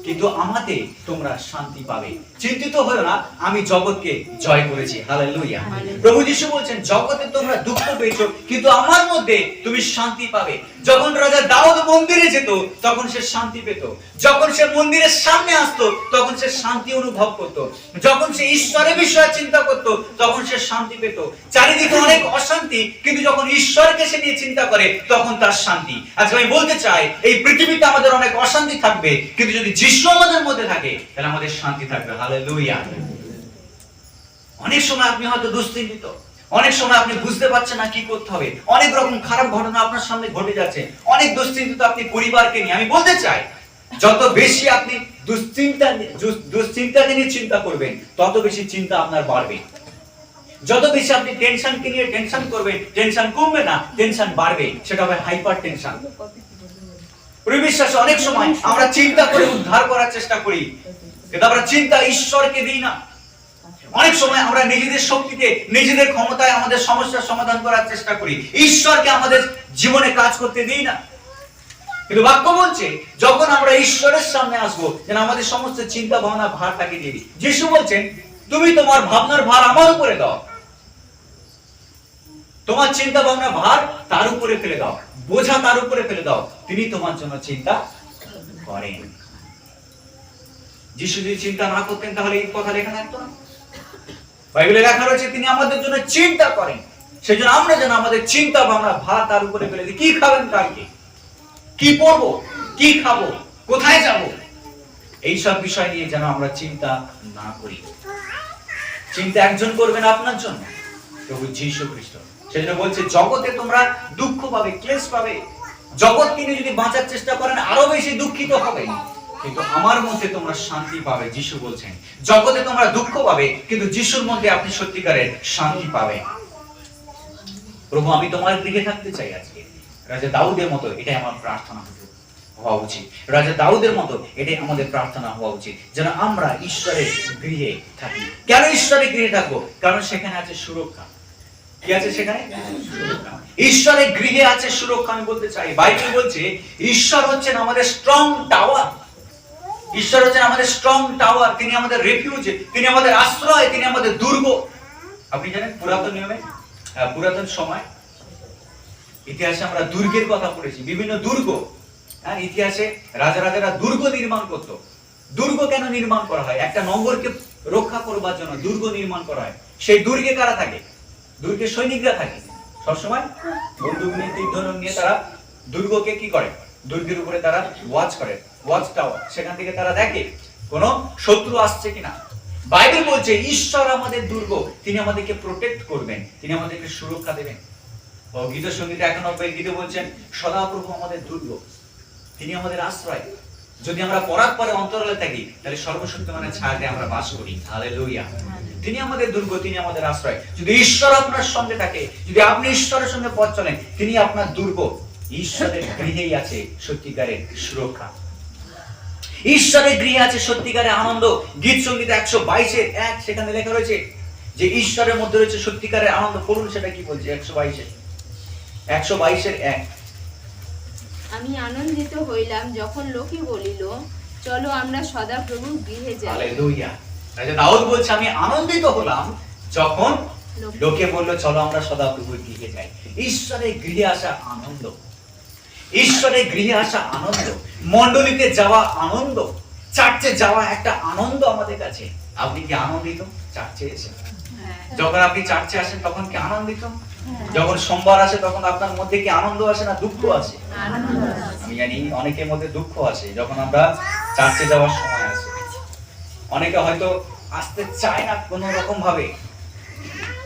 কিন্তু আমাতে তোমরা শান্তি পাবে। চিন্তিত হয়ো না, আমি জগৎকে জয় করেছি। হালেলুয়া। প্রভু যীশু বলছেন জগতে তোমরা দুঃখ পেয়েছো, কিন্তু আমার মধ্যে তুমি শান্তি পাবে। যখন রাজা দাউদ মন্দিরে যেত, তখন সে শান্তি পেত। যখন সে মন্দিরের সামনে আসতো, তখন সে শান্তি অনুভব করত। যখন সে ঈশ্বরের বিষয়ে চিন্তা করত, তখন সে শান্তি পেত। চারিদিকে অনেক অশান্তি, কিন্তু যখন ঈশ্বরকে সে নিয়ে চিন্তা করে, তখন তার শান্তি। আজকে আমি বলতে চাই, এই পৃথিবীতে আমাদের অনেক অশান্তি থাকবে, কিন্তু যদি যিশু আমাদের মধ্যে থাকে, তাহলে আমাদের শান্তি থাকবে। হালেলুয়া। অনেক সময় আপনি হয়তো দুশ্চিন্তিত, অনেক সময় আপনি বুঝতে পারছেন না কি করতে হবে, অনেক রকম খারাপ ঘটনা আপনার সামনে ঘটে যাচ্ছে, অনেক দুশ্চিন্তিত আপনি পরিবারকে নিয়ে। আমি বলতে চাই, যত বেশি আপনি দুশ্চিন্তা নিয়ে চিন্তা করবেন, তত বেশি চিন্তা আপনার বাড়বে। যত বেশি আপনি টেনশনকে নিয়ে টেনশন করবেন, টেনশন কমবে না, টেনশন বাড়বে। সেটা হবে হাইপার টেনশন। পরিবিশ্বাসে অনেক সময় আমরা চিন্তা করে উদ্ধার করার চেষ্টা করি, কিন্তু আমরা চিন্তা ঈশ্বরকে দিই না। অনেক সময় আমরা নিজেদের শক্তিতে, নিজেদের ক্ষমতায় আমাদের সমস্যার সমাধান করার চেষ্টা করি, ঈশ্বরকে আমাদের জীবনে কাজ করতে দিই না। কিন্তু বাক্য বলছে, যখন আমরা ঈশ্বরের সামনে আসবো, যেন আমাদের সমস্ত চিন্তা ভাবনা ভার তাকে দিয়ে দিই। যিশু বলছেন, তুমি তোমার ভাবনার ভার আমার উপরে দাও, তোমার চিন্তা ভাবনা ভার তার উপরে ফেলে দাও, বোঝা তার উপরে ফেলে দাও, তিনি তোমার জন্য চিন্তা করেন। যিশু যদি চিন্তা না করতেন, তাহলে এই কথা লেখা থাকতো না। বাইবেলে লেখা রয়েছে তিনি আমাদের জন্য চিন্তা করেন। সেজন্য আমরা যেন আমাদের চিন্তা ভাবনা ভার তার উপরে ফেলে দিই। কি খাবেন কালকে, কি পরবো, কি খাবো, কোথায় যাব, এইসব বিষয় নিয়ে যেন আমরা চিন্তা না করি। চিন্তা একজন করবেন আপনার জন্য, প্রভু যীশু খ্রিস্ট। সেজন্য বলছে জগতে তোমরা দুঃখ পাবে, ক্লেশ পাবে। জগৎকে নিয়ে যদি বাঁচার চেষ্টা করেন, আরো বেশি দুঃখিত হবে, কিন্তু আমার মধ্যে তোমরা শান্তি পাবে। যিশু বলছেন জগতে তোমরা দুঃখ পাবে, কিন্তু যিশুর মধ্যে আপনি সত্যিকারের শান্তি পাবেন। প্রভু, আমি তোমার গৃহে থাকতে চাই। আজকে রাজা দাউদের মতো এটাই আমার প্রার্থনা হওয়া উচিত। রাজা দাউদের মতো এটাই আমাদের প্রার্থনা হওয়া উচিত, যেন আমরা ঈশ্বরের গৃহে থাকি। কেন ঈশ্বরের গৃহে থাকবো? কারণ সেখানে আছে সুরক্ষা, কি আছে সেখানে? সুরক্ষা। ঈশ্বরের গৃহে আছে সুরক্ষা। আমি বলতে চাই বাইবেল বলছে ঈশ্বর হচ্ছেন আমাদের স্ট্রং টাওয়ার। ঈশ্বর হচ্ছেন আমাদের স্ট্রং টাওয়ার, তিনি আমাদের রেফিউজ, তিনি আমাদের আশ্রয়, তিনি আমাদের দুর্গ। আপনি জানেন পুরাতন নিয়মে, পুরাতন সময় ইতিহাসে আমরা দুর্গের কথা পড়েছি, বিভিন্ন দুর্গ। হ্যাঁ, ইতিহাসে রাজারা দুর্গ নির্মাণ করত। দুর্গ কেন নির্মাণ করা হয়? একটা নগরকে রক্ষা করবার জন্য দুর্গ নির্মাণ করা হয়। সেই দুর্গে কারা থাকে? দুর্গে সৈনিকরা থাকে। সবসময় বন্দুক নিয়ে, তীর-ধনুক নিয়ে তারা দুর্গকে কি করে? দুর্গের উপরে তারা ওয়াচ করে, ওয়াচ টাওয়ার। সেখান থেকে তারা দেখে কোন শত্রু আসছে কিনা। বাইবেল বলছে ঈশ্বর আমাদের দুর্গ, তিনি আমাদেরকে প্রোটেক্ট করবেন, তিনি আমাদেরকে সুরক্ষা দেবেন। ও গীত সঙ্গীত 91 গীতে বলছেন সদাপ্রভু আমাদের দুর্গ, তিনি আমাদের আশ্রয়। যদি আমরা পরাৎপরে অন্তরালে থাকি তাহলে সর্বশক্তিমানের ছায়াতে আমরা বাস করি। হালেলুয়া। তিনি আমাদের দুর্গ, তিনি আমাদের আশ্রয়। যদি ঈশ্বর আপনার সঙ্গে থাকে, যদি আপনি ঈশ্বরের সঙ্গে পথ চলেন, তিনি আপনার দুর্গ। ঈশ্বরের গৃহেই আছে সত্যিকারের সুরক্ষা, ঈশ্বরের গৃহে আছে সত্যিকারের আনন্দ। গীত সঙ্গীত 122 সেখানে লেখা রয়েছে যে ঈশ্বরের মধ্যে রয়েছে সত্যিকারের আনন্দ। পড়ুন সেটা কি বলছে 122 আমি আনন্দিত হইলাম যখন লোকে বলিল চলো আমরা সদাপ্রভুর গৃহে যাই। হালেলুয়া। রাজা দাউদ বলছে আমি আনন্দিত হলাম যখন লোকে বলল চলো আমরা সদাপ্রভুর গৃহে যাই। ঈশ্বরের গৃহে আসা আনন্দ, ঈশ্বরের গৃহে আসা আনন্দ, মণ্ডলীতে যাওয়া আনন্দ, চার্চে যাওয়া একটা আনন্দ আমাদের কাছে। আপনি কি আনন্দিত চার্চে এসে? যখন আপনি চার্চে আসেন তখন কি আনন্দিত? যখন সোমবার আসে তখন আপনার মধ্যে কি আনন্দ আসে না দুঃখ আসে? আমি জানি অনেকের মধ্যে দুঃখ আসে যখন আমরা চার্চে যাওয়ার সময় আসে। অনেকে হয়তো আসতে চায় না কোনো রকম ভাবে,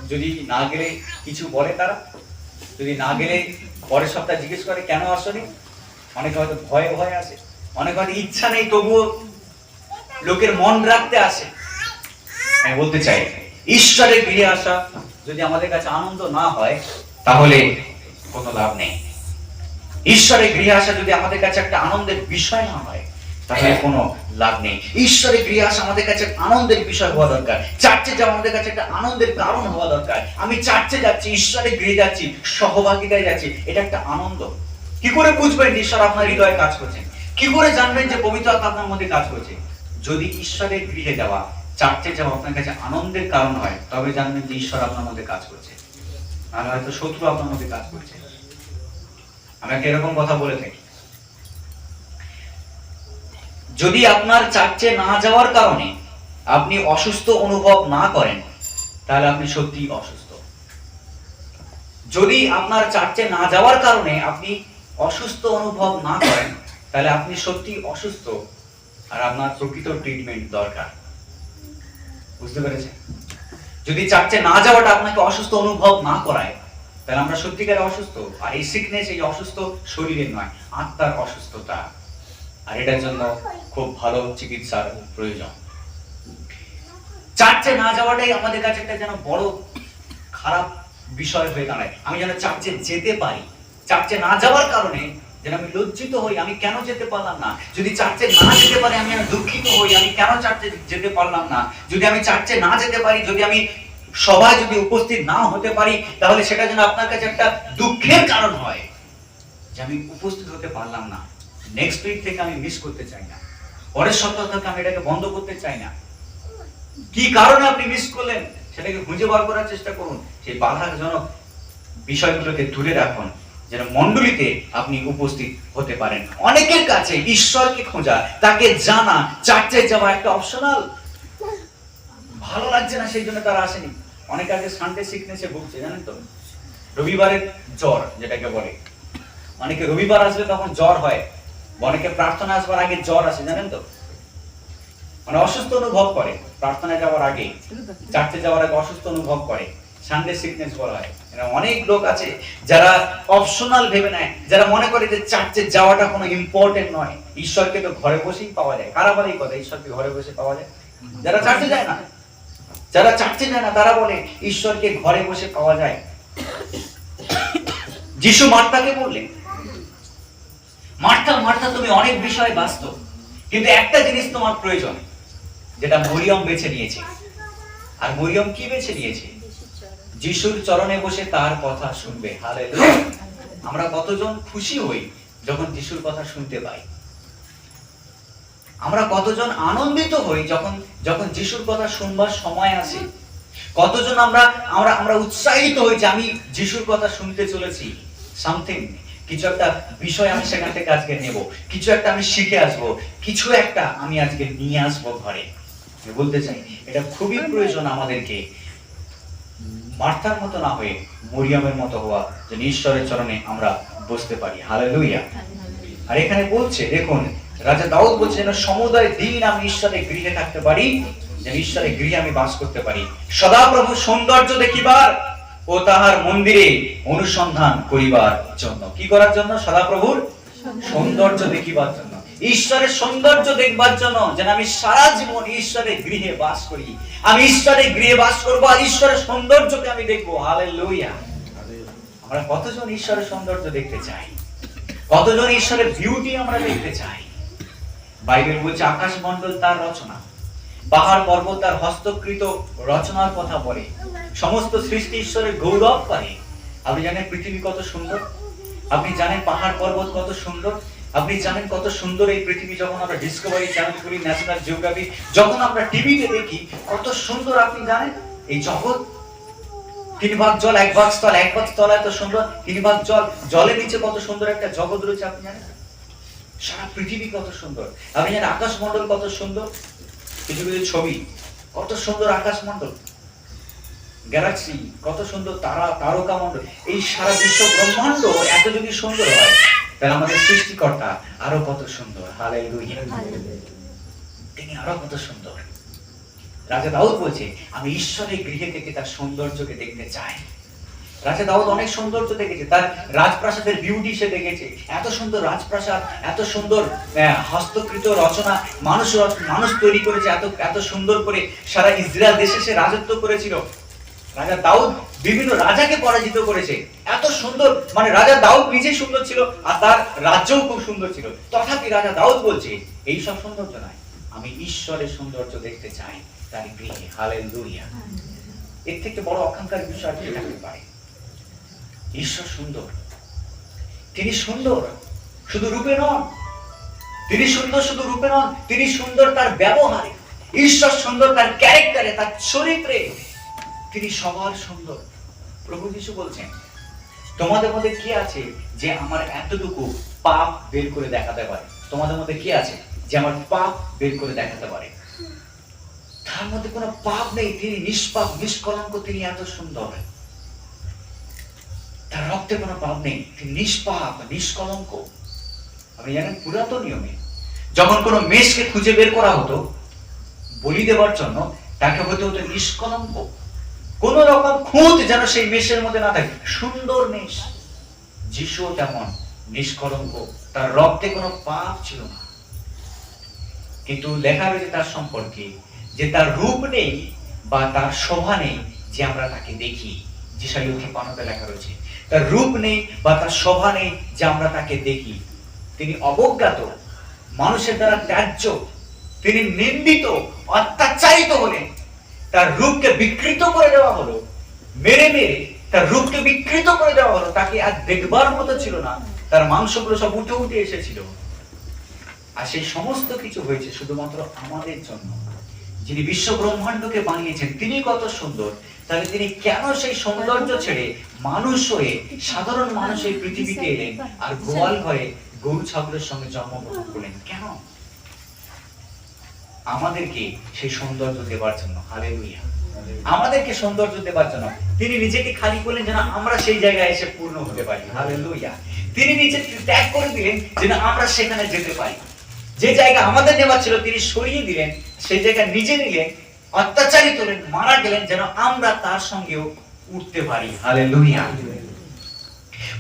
যদি না গেলে কিছু বলে তারা, যদি না গেলে পরের সপ্তাহে জিজ্ঞেস করে কেন আসনি। অনেকে হয়তো ভয়ে আসে, অনেকে হয়তো ইচ্ছা নেই তবুও লোকের মন রাখতে আসে। আমি বলতে চাই ঈশ্বরের গৃহে আসা যদি আমাদের কাছে আনন্দ না হয় তাহলে কোনো লাভ নেই। ঈশ্বরের গৃহে আসা যদি আমাদের কাছে একটা আনন্দের বিষয় না হয় তাহলে কোনো লাভ নেই। ঈশ্বরের গৃহে আসা আমাদের কাছে আনন্দের বিষয় হওয়া দরকার। চার্চে যাওয়া আমাদের কাছে একটা আনন্দের কারণ হওয়া দরকার। আমি চার্চে যাচ্ছি, ঈশ্বরের গৃহে যাচ্ছি, সহভাগিতায় যাচ্ছি, এটা একটা আনন্দ। কি করে বুঝবেন ঈশ্বর আপনার হৃদয়ে কাজ করছেন? কি করে জানবেন যে পবিত্র আত্মা আপনার মধ্যে কাজ করছে? যদি ঈশ্বরের গৃহে যাওয়া, চার্চে যাওয়া আপনার কাছে আনন্দের কারণ হয় তবে জানবেন যে ঈশ্বর আপনার মধ্যে কাজ করছে। আর হয়তো শত্রু আপনার মধ্যে কাজ করছে। আমরা এরকম কথা বলে থাকি। যদি আপনার চার্চে না যাওয়ার কারণে আপনি অসুস্থ অনুভব না করেন তাহলে আপনি সত্যি অসুস্থ। যদি আপনার চার্চে না যাওয়ার কারণে আপনি অসুস্থ অনুভব না করেন তাহলে আপনি সত্যি অসুস্থ আর আপনার প্রকৃত ট্রিটমেন্ট দরকার। বুঝতে পেরেছেন? যদি চার্চে না যাওয়াটা আপনাকে অসুস্থ অনুভব না করায় তাহলে আমরা সত্যিকারে অসুস্থ। আর এই সিকনেস, এই অসুস্থ শরীরের নয়, আত্মার অসুস্থতা। আর এটার জন্য খুব ভালো চিকিৎসার প্রয়োজন। চার্চে না যাওয়াটাই আমাদের কাছে একটা যেন বড় খারাপ বিষয় হয়ে দাঁড়ায়। আমি যেন চার্চে যেতে পারি, চার্চে না যাওয়ার কারণে যেন আমি লজ্জিত হই, আমি কেন যেতে পারলাম না। যদি চার্চে না যেতে পারি আমি দুঃখিত হই, আমি কেন চার্চে যেতে পারলাম না। যদি আমি চার্চে না যেতে পারি, যদি আমি সবাই যদি উপস্থিত না হতে পারি তাহলে সেটা যেন আপনার কাছে একটা দুঃখের কারণ হয় যে আমি উপস্থিত হতে পারলাম না। নেক্সট উইক থেকে আমি মিস করতে চাই না, পরের সপ্তাহ থেকে আমি এটাকে বন্ধ করতে চাই না। কি কারণে আপনি মিস করলেন সেটাকে খুঁজে বার করার চেষ্টা করুন। সেই বাধাজনক বিষয়গুলোকে দূরে রাখুন যেন মণ্ডলীতে আপনি উপস্থিত হতে পারেন। অনেকের কাছে ঈশ্বরকে খোঁজা, তাকে জানা, চার্চে যাওয়া একটা অপশনাল। ভালো লাগছে না সেই জন্য তারা আসেনি। অনেকে আগে সানডে সিকনেসে ভুগছে, জানেন তো, রবিবারের জ্বর যেটাকে বলে। অনেকে রবিবার আসলে তখন জ্বর হয়, অনেকে প্রার্থনা আসবার আগে জ্বর আসে, জানেন তো। মানে অসুস্থ অনুভব করে প্রার্থনায় যাওয়ার আগে, চার্চে যাওয়ার আগে অসুস্থ অনুভব করে, সানডে সিকনেস বলা হয়। অনেক লোক আছে যারা অপশনাল ভেবে নেয়, যারা মনে করে যে চার্চে যাওয়াটা কোনো ইম্পর্টেন্ট নয়, ঈশ্বরকে তো ঘরে বসেই পাওয়া যায়। কারা বলে এই কথা, ঈশ্বরকে ঘরে বসে পাওয়া যায়? যারা চার্চে যায় না, যারা চার্চে যায় না তারা বলে ঈশ্বরকে ঘরে বসে পাওয়া যায়। যিশু মার্থাকে বললেন, মার্থা মার্থা তুমি অনেক বিষয়ে ব্যস্ত, কিন্তু একটা জিনিস তোমার প্রয়োজন, যেটা মরিয়ম বেছে নিয়েছে। আর মরিয়ম কি বেছে নিয়েছে? যিশুর চরণে বসে তার কথা শুনবে। হালেলুয়া। আমরা কতজন খুশি হই যখন যিশুর কথা শুনতে পাই? আমরা কতজন আনন্দিত হই যখন যখন যিশুর কথা শুনবার সময় আসে? কতজন আমরা আমরা আমরা উৎসাহিত হই যে আমি যিশুর কথা শুনতে চলেছি, সামথিং, কিছু একটা বিষয় আমি সেখান থেকে আজকে নেব, কিছু একটা আমি শিখে আসব, কিছু একটা আমি আজকে নিয়ে আসব ঘরে। আমি বলতে চাই এটা খুবই প্রয়োজন আমাদেরকে মার্থার মতো না হয়ে মরিয়মের মতো হওয়া, যেন ঈশ্বরের চরণে আমরা বসতে পারি। হালেলুয়া। আর এখানে বলছে, দেখুন রাজা দাউদ বলছে যেন সমুদয় দিন আমি ঈশ্বরের গৃহে থাকতে পারি, যেন ঈশ্বরের গৃহে আমি বাস করতে পারি, সদাপ্রভু সৌন্দর্য দেখিবার ও তাহার মন্দিরে অনুসন্ধান করিবার জন্য। কি করার জন্য? সদাপ্রভুর সৌন্দর্য দেখিবার জন্য, ঈশ্বরের সৌন্দর্য দেখবার জন্য, যেন আমি সারা জীবন ঈশ্বরের গৃহে বাস করি। আমি ঈশ্বরের গৃহে বাস করবো আর ঈশ্বরের সৌন্দর্যকে আমি দেখবো। হালেলুয়া। আমরা কতজন ঈশ্বরের সৌন্দর্য দেখতে চাই? কতজন ঈশ্বরের বিউটি আমরা দেখতে চাই? বাইবেল বলছে আকাশ মণ্ডল তার রচনা, পাহাড় পর্বত তার হস্তকৃত রচনার কথা বলে, সমস্ত সৃষ্টি ঈশ্বরের গৌরব করে। আপনি জানেন পৃথিবী কত সুন্দর? আপনি জানেন পাহাড় পর্বত কত সুন্দর? আপনি জানেন কত সুন্দর এই পৃথিবী? যখন আমরা ডিসকভারি চ্যানেল করি, ন্যাশনাল জিওগ্রাফি, যখন আমরা টিভিতে দেখি, কত সুন্দর আপনি জানেন এই জগৎ। 3 ভাগ জল 1 ভাগ স্থল, 1 ভাগ স্থল এত সুন্দর, 3 ভাগ জল, জলের নিচে কত সুন্দর একটা জগৎ রয়েছে আপনি জানেন? সারা পৃথিবী কত সুন্দর। আপনি জানেন আকাশ মণ্ডল কত সুন্দর? কিছু কিছু ছবি, কত সুন্দর আকাশ মণ্ডল, গ্যালাক্সি, কত সুন্দর তারা, তারকা মণ্ডল। এই সারা বিশ্ব ব্রহ্মাণ্ড এত যদি সুন্দর হয়, তাহলে আমাদের সৃষ্টিকর্তা আরো কত সুন্দর। হালেলুয়া। তিনি আরো কত সুন্দর। রাজা দাউদ বলছে আমি ঈশ্বরের গৃহে থেকে তার সৌন্দর্যকে দেখতে চাই। রাজা দাউদ অনেক সৌন্দর্য দেখেছে, তার রাজপ্রাসাদের বিউটি সে দেখেছে। এত সুন্দর রাজপ্রাসাদ, এত সুন্দর হস্তকৃত রচনা, মানুষ তৈরি করেছে, এত এত সুন্দর করে সারা ইসরায়েল দেশে সে রাজত্ব করেছিল। রাজা দাউদ বিভিন্ন রাজাকে পরাজিত করেছে। এত সুন্দর, মানে রাজা দাউদ নিজে সুন্দর ছিল আর তার রাজ্যও খুব সুন্দর ছিল। তথাপি রাজা দাউদ বলছে এই সব সৌন্দর্য নয়, আমি ঈশ্বরের সৌন্দর্য দেখতে চাই তার গৃহে। হালেলুয়া। এর থেকে বড় আকাঙ্ক্ষার বিষয় কি থাকতে পারে? ঈশ্বর সুন্দর, তিনি সুন্দর শুধু রূপে নন, তিনি সুন্দর শুধু রূপে নন, তিনি সুন্দর তার ব্যবহারে। ঈশ্বর সুন্দর তার ক্যারেক্টারে, তার চরিত্রে, তিনি সবার সুন্দর। প্রভু যিশু বলছেন তোমাদের মধ্যে কি আছে যে আমার এতটুকু পাপ বের করে দেখাতে পারে? তোমাদের মধ্যে কি আছে যে আমার পাপ বের করে দেখাতে পারে? তার মধ্যে কোনো পাপ নেই, তিনি নিষ্পাপ নিষ্কলঙ্ক, তিনি এত সুন্দর, তার রক্তে কোনো পাপ নেই, তিনি নিষ্পাপ নিষ্কলঙ্ক। আপনি জানেন পুরাতন নিয়মে যখন কোনো মেষকে খুঁজে বের করা হতো বলি দেওয়ার জন্য, তাকে হতে হতো নিষ্কলঙ্ক, কোন রকম খুঁত যেন সেই মেষের মধ্যে না থাকে, সুন্দর মেষ। যিশু তেমন নিষ্কলঙ্ক, তার রক্তে কোনো পাপ ছিল না। কিন্তু লেখা রয়েছে তার সম্পর্কে যে তার রূপ নেই বা তার শোভা নেই যে আমরা তাকে দেখি। যিশাইয়া 53 লেখা রয়েছে তার রূপ নেই বা তার শোভা নেই যে আমরা তাকে দেখি। তিনি অবজ্ঞাত, মানুষের দ্বারা ত্যায্য, তিনি নিন্দিত, অত্যাচারিত হলেন, তার রূপকে বিকৃত করে দেওয়া হলো, মেরে মেরে তার রূপকে বিকৃত করে দেওয়া হলো, তাকে আর দেখবার মতো ছিল না, তার মাংসগুলো সব উঠে উঠে এসেছিল। আর সেই সমস্ত কিছু হয়েছে শুধুমাত্র আমাদের জন্য। যিনি বিশ্ব ব্রহ্মাণ্ডকে বানিয়েছেন তিনি কত সুন্দর, তাহলে তিনি কেন সেই সৌন্দর্য ছেড়ে মানুষ হয়ে, সাধারণ মানুষ এই পৃথিবীতে এলেন আর গোয়াল ঘরে গরু ছাগলের সঙ্গে জন্মগ্রহণ করলেন? কেন? আমাদেরকে সেই সৌন্দর্য দেবার জন্য। হালেলুয়া। আমাদেরকে সৌন্দর্য দেবার জন্য তিনি নিজেকে খালি করলেন যেন আমরা সেই জায়গায় এসে পূর্ণ হতে পারি। হালেলুয়া। তিনি নিজেকে ত্যাগ করে দিলেন যেন আমরা সেখানে যেতে পারি। যে জায়গা আমাদের নেওয়ার ছিল তিনি সরিয়ে দিলেন, সেই জায়গা নিজে নিলেন, অত্যাচারিত হলেন, মারা গেলেন যেন আমরা তার সঙ্গেও উঠতে পারি। হালেলুয়া।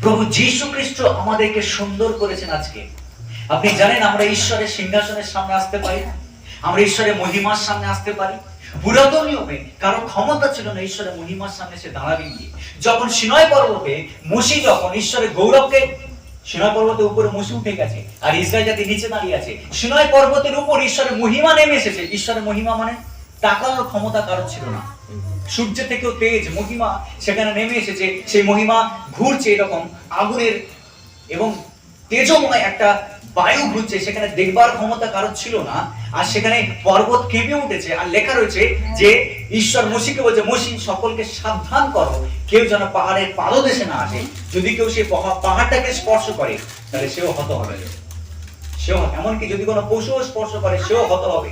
প্রভু যীশু খ্রিস্ট আমাদেরকে সুন্দর করেছেন। আজকে আপনি জানেন আমরা ঈশ্বরের সিংহাসনের সামনে আসতে পারি, আমরা ঈশ্বরের মহিমার সামনে আসতে পারি। পুরাতন নিয়মে কারো ক্ষমতা ছিল না ঈশ্বরের মহিমার সামনে সে দাঁড়াবে গিয়ে। যখন সিনাই পর্বতে মোশে যখন ঈশ্বরের গৌরবকে, সিনাই পর্বতের উপরে মোশে উঠে গেছে আর ইসরায়েল জাতি নিচে দাঁড়িয়ে আছে, সিনাই পর্বতের উপর ঈশ্বরের মহিমা নেমে এসেছে। ঈশ্বরের মহিমা মানে তাকানোর ক্ষমতা কারো ছিল না, সূর্য থেকেও তেজ মহিমা সেখানে নেমে এসেছে। সেই মহিমা ঘুরছে এরকম আগুনের এবং তেজময় একটা বায়ু ঘুরছে, সেখানে দেখবার ক্ষমতা কারোর ছিল না। আর সেখানে পর্বত কেঁপে উঠেছে, আর লেখা রয়েছে যে ঈশ্বর মসিকে বলছে, মসি সকলকে সাবধান করো, কেউ যেন পাহাড়ের পাদদেশে না আসে। যদি কেউ সেই পাহাড়টাকে স্পর্শ করে তাহলে সেও হত হবে, সেও এমনকি যদি কোনো পশু স্পর্শ করে সেও হত হবে।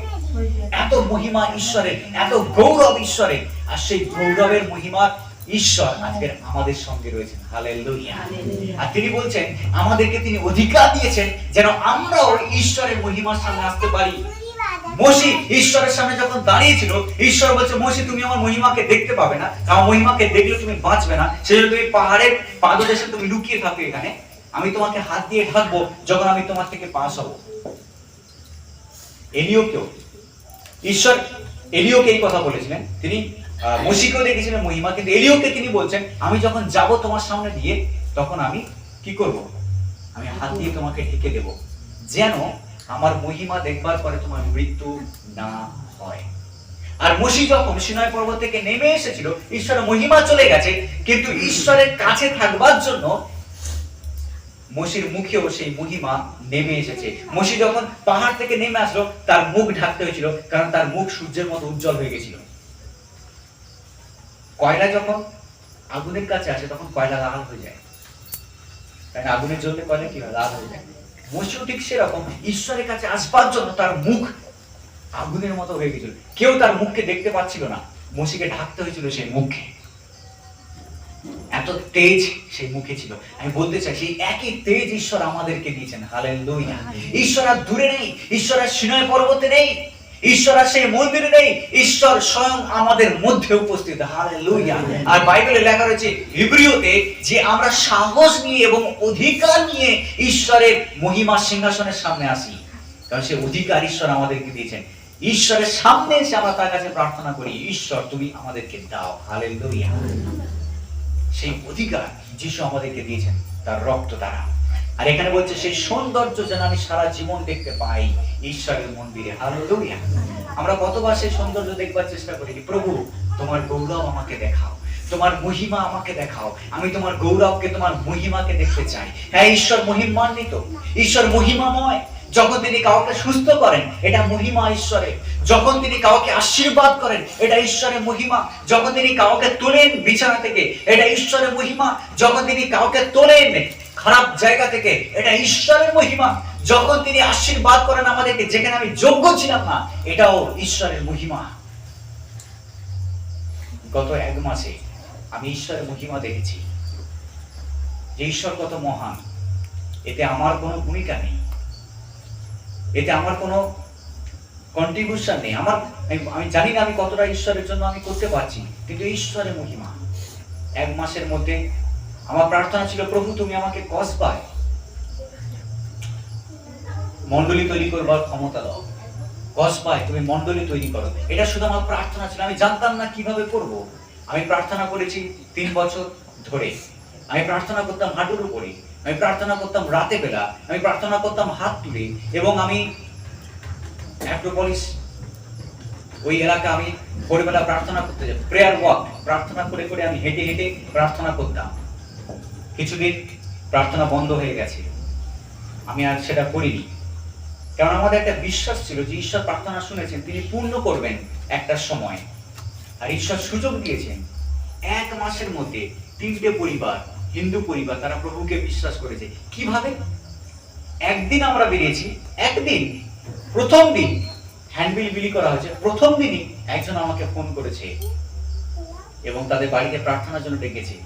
এত মহিমা ঈশ্বরের, এত গৌরব ঈশ্বরের, আর সেই গৌরবের মহিমার ঈশ্বর আজকের আমাদের সঙ্গে রয়েছেন। হালেলুয়া। আর তিনি বলছেন আমাদেরকে তিনি অধিকার দিয়েছেন যেন আমরাও ঈশ্বরের মহিমার সামনে আসতে পারি। মসি ঈশ্বরের সামনে যখন দাঁড়িয়েছিল, ঈশ্বর বলছে, মসি তুমি আমার মহিমাকে দেখতে পাবে না, আমার মহিমাকে দেখলে তুমি বাঁচবে না, সেজন্য তুমি পাহাড়ের পাদদেশে তুমি লুকিয়ে থাকো, এখানে আমি তোমাকে হাত দিয়ে ঢাকবো যখন আমি তোমার থেকে পাস হব। এলিওকেও ঈশ্বর এলিওকে এই কথা বলেছিলেন, তিনি মসিকেও দেখেছিলেন মহিমা, কিন্তু এলিওকে তিনি বলছেন আমি যখন যাব তোমার সামনে দিয়ে, তখন আমি কি করব, আমি হাত দিয়ে তোমাকে ঢেকে দেব, যেন আমার মহিমা দেখবার পরে তোমার মৃত্যু না হয়। আর মসি যখন সিনাই পর্বত থেকে নেমে এসেছিল, ঈশ্বরের মহিমা চলে গেছে, কিন্তু ঈশ্বরের কাছে থাকবার জন্য মসির মুখেও সেই মহিমা নেমে এসেছে। মসি যখন পাহাড় থেকে নেমে আসলো, তার মুখ ঢাকতে হয়েছিল, কারণ তার মুখ সূর্যের মতো উজ্জ্বল হয়ে গেছিল। কয়লা যখন আগুনের কাছে আসে তখন কয়লা লাল হয়ে যায়, তাই না? আগুনের জ্বললে কয়লা কি হয়, লাল হয়ে যায়। মসিও ঠিক সেরকম ঈশ্বরের কাছে আসবার জন্য তার মুখ আগুনের মতো হয়ে গেছিল, কেউ তার মুখকে দেখতে পাচ্ছিল না, মসিকে ঢাকতে হয়েছিল সেই মুখকে, এত তেজ সেই মুখে ছিল। আমি বলতে চাই সেই একই তেজ ঈশ্বর আমাদেরকে দিয়েছেন। হালেলুয়া। ঈশ্বর আর দূরে নেই, ঈশ্বর আর সিনাই পর্বতে নেই, ঈশ্বর আর সেই মন্দিরে নেই, ঈশ্বর স্বয়ং আমাদের মধ্যে উপস্থিত। হালেলুয়া। আর বাইবেলে লেখা রয়েছে হিব্রিয়তে যে আমরা সাহস নিয়ে এবং অধিকার নিয়ে ঈশ্বরের মহিমা সিংহাসনের সামনে আসি, কারণ সেই অধিকার ঈশ্বর আমাদেরকে দিয়েছেন। ঈশ্বরের সামনে এসে আমরা তার কাছে প্রার্থনা করি, ঈশ্বর তুমি আমাদেরকে দাও। হালেলুয়া। সেই অধিকার যিশু আমাদেরকে দিয়েছেন তার রক্ত দ্বারা। আর এখানে বলছে সেই সৌন্দর্য যেন আমি সারা জীবন দেখতে পাই ঈশ্বরের মন্দিরে। হালেলুয়া। আমরা কতবার সেই সৌন্দর্য দেখবার চেষ্টা করি, প্রভু তোমার গৌরব আমাকে দেখাও, তোমার মহিমা আমাকে দেখাও, আমি তোমার গৌরবকে, তোমার মহিমাকে দেখতে চাই। হ্যাঁ, ঈশ্বর মহিমান্বিত, ঈশ্বর মহিমাময়। যখন তিনি কাউকে সুস্থ করেন এটা মহিমা ঈশ্বরের, যখন তিনি কাউকে আশীর্বাদ করেন এটা ঈশ্বরের মহিমা, যখন তিনি কাউকে তোলেন বিছানা থেকে এটা ঈশ্বরের মহিমা, যখন তিনি কাউকে তোলেন খারাপ জায়গা থেকে এটা ঈশ্বরের মহিমা, যখন তিনি আশীর্বাদ করেন আমাদেরকে যেখানে আমি যোগ্য ছিলাম না, এটাও ঈশ্বরের মহিমা। গত এক মাসে আমি ঈশ্বরের মহিমা দেখেছি, যে ঈশ্বর কত মহান। এতে আমার কোনো ভূমিকা নেই, এতে আমার কোনো কন্ট্রিবিউশন নেই, আমি জানি না আমি কতটা ঈশ্বরের জন্য আমি করতে পারছি, কিন্তু ঈশ্বরের মহিমা। এক মাসের মধ্যে আমার প্রার্থনা ছিল, প্রভু তুমি আমাকে কসবায় মণ্ডলী তৈরি করবার ক্ষমতা দাও, কসবায় তুমি মণ্ডলী তৈরি করো। এটা শুধু আমার প্রার্থনা ছিল, আমি জানতাম না কিভাবে করব। আমি প্রার্থনা করেছি 3 বছর ধরে। আমি প্রার্থনা করতাম হাঁটুর উপরে, আমি প্রার্থনা করতাম রাতে বেলা, আমি প্রার্থনা করতাম হাত তুলে, এবং আমি অ্যাক্রোপলিস ওই এলাকা আমি ভোরবেলা প্রার্থনা করতে যাই, প্রেয়ার ওয়াক, প্রার্থনা করে করে আমি হেঁটে হেঁটে প্রার্থনা করতাম। কিছুদিন প্রার্থনা বন্ধ হয়ে গেছে, আমি আর সেটা করিনি, কারণ আমাদের একটা বিশ্বাস ছিল যে ঈশ্বর প্রার্থনা শুনেছেন, তিনি পূর্ণ করবেন একটা সময়। আর ঈশ্বর সুযোগ দিয়েছেন, 1 মাসের মধ্যে 3টে পরিবার, হিন্দু পরিবার, তারা প্রভুকে বিশ্বাস করেছে। কিভাবে? একদিন আমরা বেরিয়েছি, একদিন প্রথম দিন হ্যান্ডবিল বিলি করা হয়েছে, প্রথম দিনই একজন আমাকে ফোন করেছে এবং তাদের বাড়িতে প্রার্থনার জন্য ডেকেছে।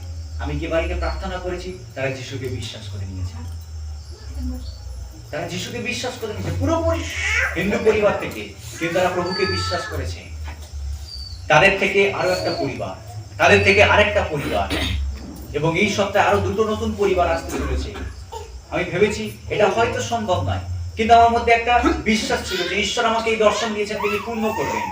আমি যে বাড়িতে প্রার্থনা করেছি তারা যিশুকে বিশ্বাস করে নিয়েছে, তারা যিশুকে বিশ্বাস করে নিয়েছে পুরোপুরি হিন্দু পরিবার থেকে, কিন্তু তারা প্রভুকে বিশ্বাস করেছে। তাদের থেকে আরো একটা পরিবার, তাদের থেকে আরেকটা পরিবার, এবং এই সপ্তাহে আরো 2টো নতুন পরিবার আসতে চলেছে। আমি ভেবেছি এটা হয়তো সম্ভব নয়, কিন্তু আমার মধ্যে একটা বিশ্বাস ছিল যে ঈশ্বর আমাকে এই দর্শন দিয়েছেন, তিনি পূর্ণ করবেন।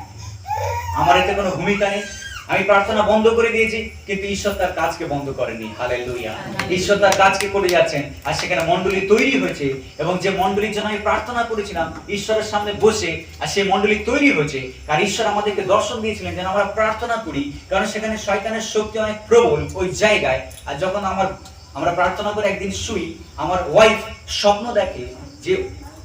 আমার এতে কোনো ভূমিকা নেই, আমি প্রার্থনা বন্ধ করে দিয়েছি, কিন্তু ঈশ্বর তার কাজকে বন্ধ করেনি। হালেলুয়া। ঈশ্বর তার কাজকে করে যাচ্ছেন, আর সেখানে মণ্ডলী তৈরি হয়েছে, এবং যে মণ্ডলীর জন্য আমি প্রার্থনা করেছিলাম ঈশ্বরের সামনে বসে, আর সেই মণ্ডলী তৈরি হয়েছে। আর ঈশ্বর আমাদেরকে দর্শন দিয়েছিলেন যেন আমরা প্রার্থনা করি, কারণ সেখানে শয়তানের শক্তি অনেক প্রবল ওই জায়গায়। আর যখন আমরা প্রার্থনা করে একদিন শুই, আমার ওয়াইফ স্বপ্ন দেখে যে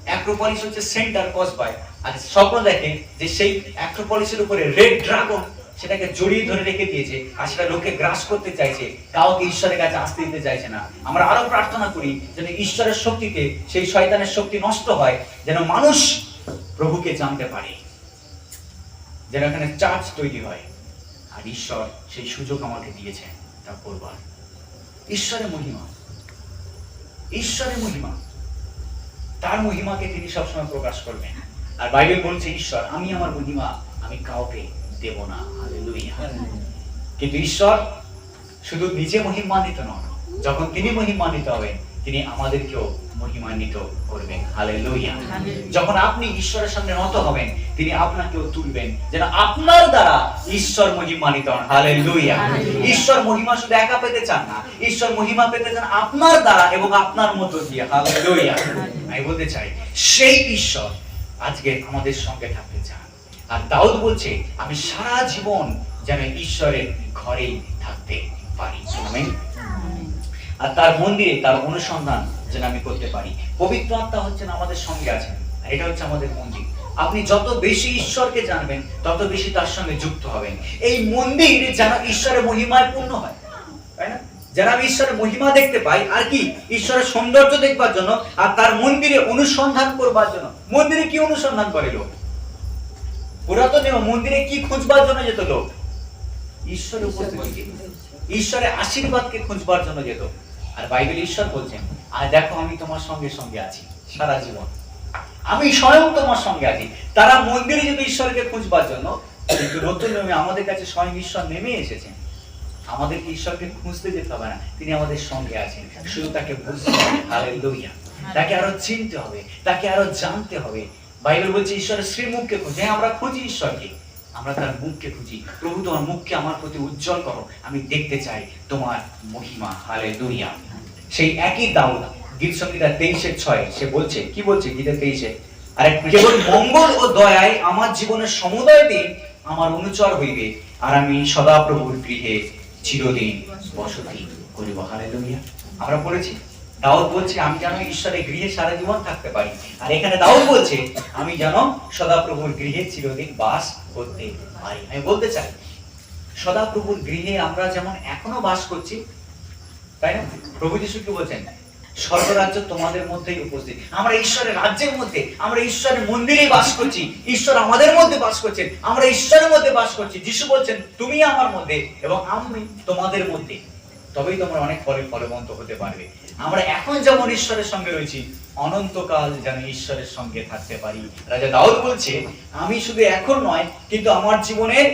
অ্যাক্রোপলিস হচ্ছে সেন্টার কসবায়, আর স্বপ্ন দেখে যে সেই অ্যাক্রোপলিসের উপরে রেড ড্রাগন সেটাকে জড়িয়ে ধরে রেখে দিয়েছে, আর সেটা লোকে গ্রাস করতে চাইছে, কাউকে ঈশ্বরের কাছে আসতে দিতে চাইছে না। আমরা আরো প্রার্থনা করি যেন ঈশ্বরের শক্তিতে সেই শয়তানের শক্তি নষ্ট হয়, যেন মানুষ প্রভুকে জানতে পারে, যেন এখানে চার্চ তৈরি হয়। আর ঈশ্বর সেই সুযোগ আমাকে দিয়েছেন তা করবার। ঈশ্বরের মহিমা, ঈশ্বরের মহিমা, তার মহিমাকে তিনি সবসময় প্রকাশ করবেন। আর বাইবেল বলছে ঈশ্বর, আমি আমার মহিমা আমি কাউকে দেব না। হালেলুয়া। কিন্তু ঈশ্বর শুধু নিজে মহিমান্বিত নন, যখন তিনি মহিমান্বিত হবেন তিনি আমাদেরকেও মহিমান্বিত করবেন। হালেলুয়া। যখন আপনি ঈশ্বরের সামনে নত হবেন তিনি আপনাকেও তুলবেন, যেন আপনার দ্বারা ঈশ্বর মহিমান্বিত হন। হালেলুয়া। ঈশ্বর মহিমা শুধু একা পেতে চান না, ঈশ্বর মহিমা পেতে চান আপনার দ্বারা এবং আপনার মধ্য দিয়ে। হালেলুয়া। আমি বলতে চাই সেই ঈশ্বর আজকে আমাদের সঙ্গে থাকতে চান। আর দাউদ বলছে আমি সারা জীবন যেন ঈশ্বরের ঘরেই থাকতে পারি। আমেন। আর তার মন্দিরে তার অনুসন্ধান যেন আমি করতে পারি। পবিত্র আত্মা হচ্ছেন আমাদের সঙ্গে আছেন, আর এটা হচ্ছে আমাদের মন্দির। আপনি যত বেশি ঈশ্বরকে জানবেন তত বেশি তার সঙ্গে যুক্ত হবেন। এই মন্দির যেন ঈশ্বরের মহিমায় পূর্ণ হয়, তাই না? যেন আমি ঈশ্বরের মহিমা দেখতে পাই, আর কি ঈশ্বরের সৌন্দর্য দেখবার জন্য, আর তার মন্দিরে অনুসন্ধান করবার জন্য। মন্দিরে কি অনুসন্ধান করে লোক? পুরাতন নিয়ম মন্দিরে কি খুঁজবার জন্য যেত লোক? ঈশ্বরের উপস্থিতি, ঈশ্বরের আশীর্বাদকে খুঁজবার জন্য যেত। আর বাইবেল ঈশ্বর বলছেন আর দেখো আমি তোমার সঙ্গে সঙ্গে আছি সারা জীবন, আমি স্বয়ং তোমার সঙ্গে আছি। তারা মন্দিরে যেত ঈশ্বরকে খুঁজবার জন্য, কিন্তু নতুন নিয়মে আমাদের কাছে স্বয়ং ঈশ্বর নেমে এসেছেন। আমাদেরকে ঈশ্বরকে খুঁজতে যেতে হবে না, তিনি আমাদের সঙ্গে আছেন। শুধু তাকে বুঝতে হবে। হালেলুয়া। তাকে আরো চিনতে হবে, তাকে আরো জানতে হবে। বাইবেল বলছে ঈশ্বরের শ্রীমুখকে খুঁজে। আমরা খুঁজি ঈশ্বরকে, আমরা তার মুখকে খুঁজি। প্রভু তোমার মুখকে আমার প্রতি উজ্জ্বল করো, আমি দেখতে চাই তোমার মহিমা। হালেলুয়া। সেই একই দাউদ গীত সংহিতা 23:6 সে বলছে, কি বলছে গীতা 23? আর কেবল মঙ্গল ও দয়ায় আমার জীবনের সমুদয় দিন আমার অনুচর হইবে, আর আমি সদা প্রভুর গৃহে চিরদিন বসতি করিব। হালেলুয়া। আমরা পড়েছি দাউদ বলছে আমি যেন ঈশ্বরের গৃহে সারা জীবন থাকতে পারি। আর এখানে দাউদ বলছে আমি যেন সদাপ্রভুর গৃহে চিরদিন বাস করতে পারি। আমি বলতে চাই সদাপ্রভুর গৃহে আমরা যেমন এখনো বাস করছি, তাই না? প্রভু যিশু কি বলছেন? স্বর্গরাজ্য তোমাদের মধ্যেই উপস্থিত। আমরা ঈশ্বরের রাজ্যের মধ্যে, আমরা ঈশ্বরের মন্দিরে বাস করছি। ঈশ্বর আমাদের মধ্যে বাস করছেন, আমরা ঈশ্বরের মধ্যে বাস করছি। যিশু বলছেন তুমি আমার মধ্যে এবং আমি তোমাদের মধ্যে, তবেই তোমরা অনেক ফলবন্ত হতে পারবে। আমরা এখন যেমন ঈশ্বরের সঙ্গে রয়েছি, অনন্তকাল যেন ঈশ্বরের সঙ্গে থাকতে পারি। রাজা দাউদ বলছে আমি শুধু এখন নয়, কিন্তু আমার জীবনের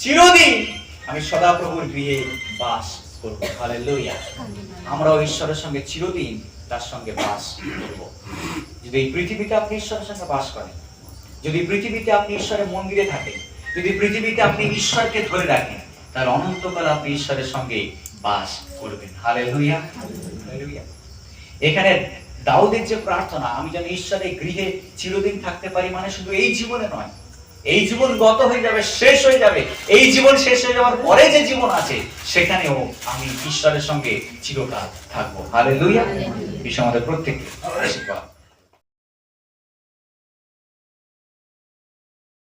চিরদিন আমি সদাপ্রভুর গৃহে বাস করব। হালেলুয়া। আমরাও ঈশ্বরের সঙ্গে চিরদিন তার সঙ্গে বাস করব। যদি এই পৃথিবীতে আপনি ঈশ্বরের সঙ্গে বাস করেন, যদি পৃথিবীতে আপনি ঈশ্বরের মন্দিরে থাকেন, যদি পৃথিবীতে আপনি ঈশ্বরকে ধরে রাখেন, তার অনন্তকাল আপনি ঈশ্বরের সঙ্গে বাস করবেন। হালেলুয়া। হালেলুয়া। এখানে দাউদের যে প্রার্থনা আমি যেন ঈশ্বরের গৃহে চিরদিন থাকতে পারি, মানে শুধু এই জীবনে নয়, এই জীবন গত হয়ে যাবে, শেষ হয়ে যাবে। এই জীবন শেষ হয়ে যাওয়ার পরে যে জীবন আছে সেখানেও আমি ঈশ্বরের সঙ্গে চিরকাল থাকবো। হালেলুয়া। ঈশ্বর আমাদের প্রত্যেককে আশীর্বাদ।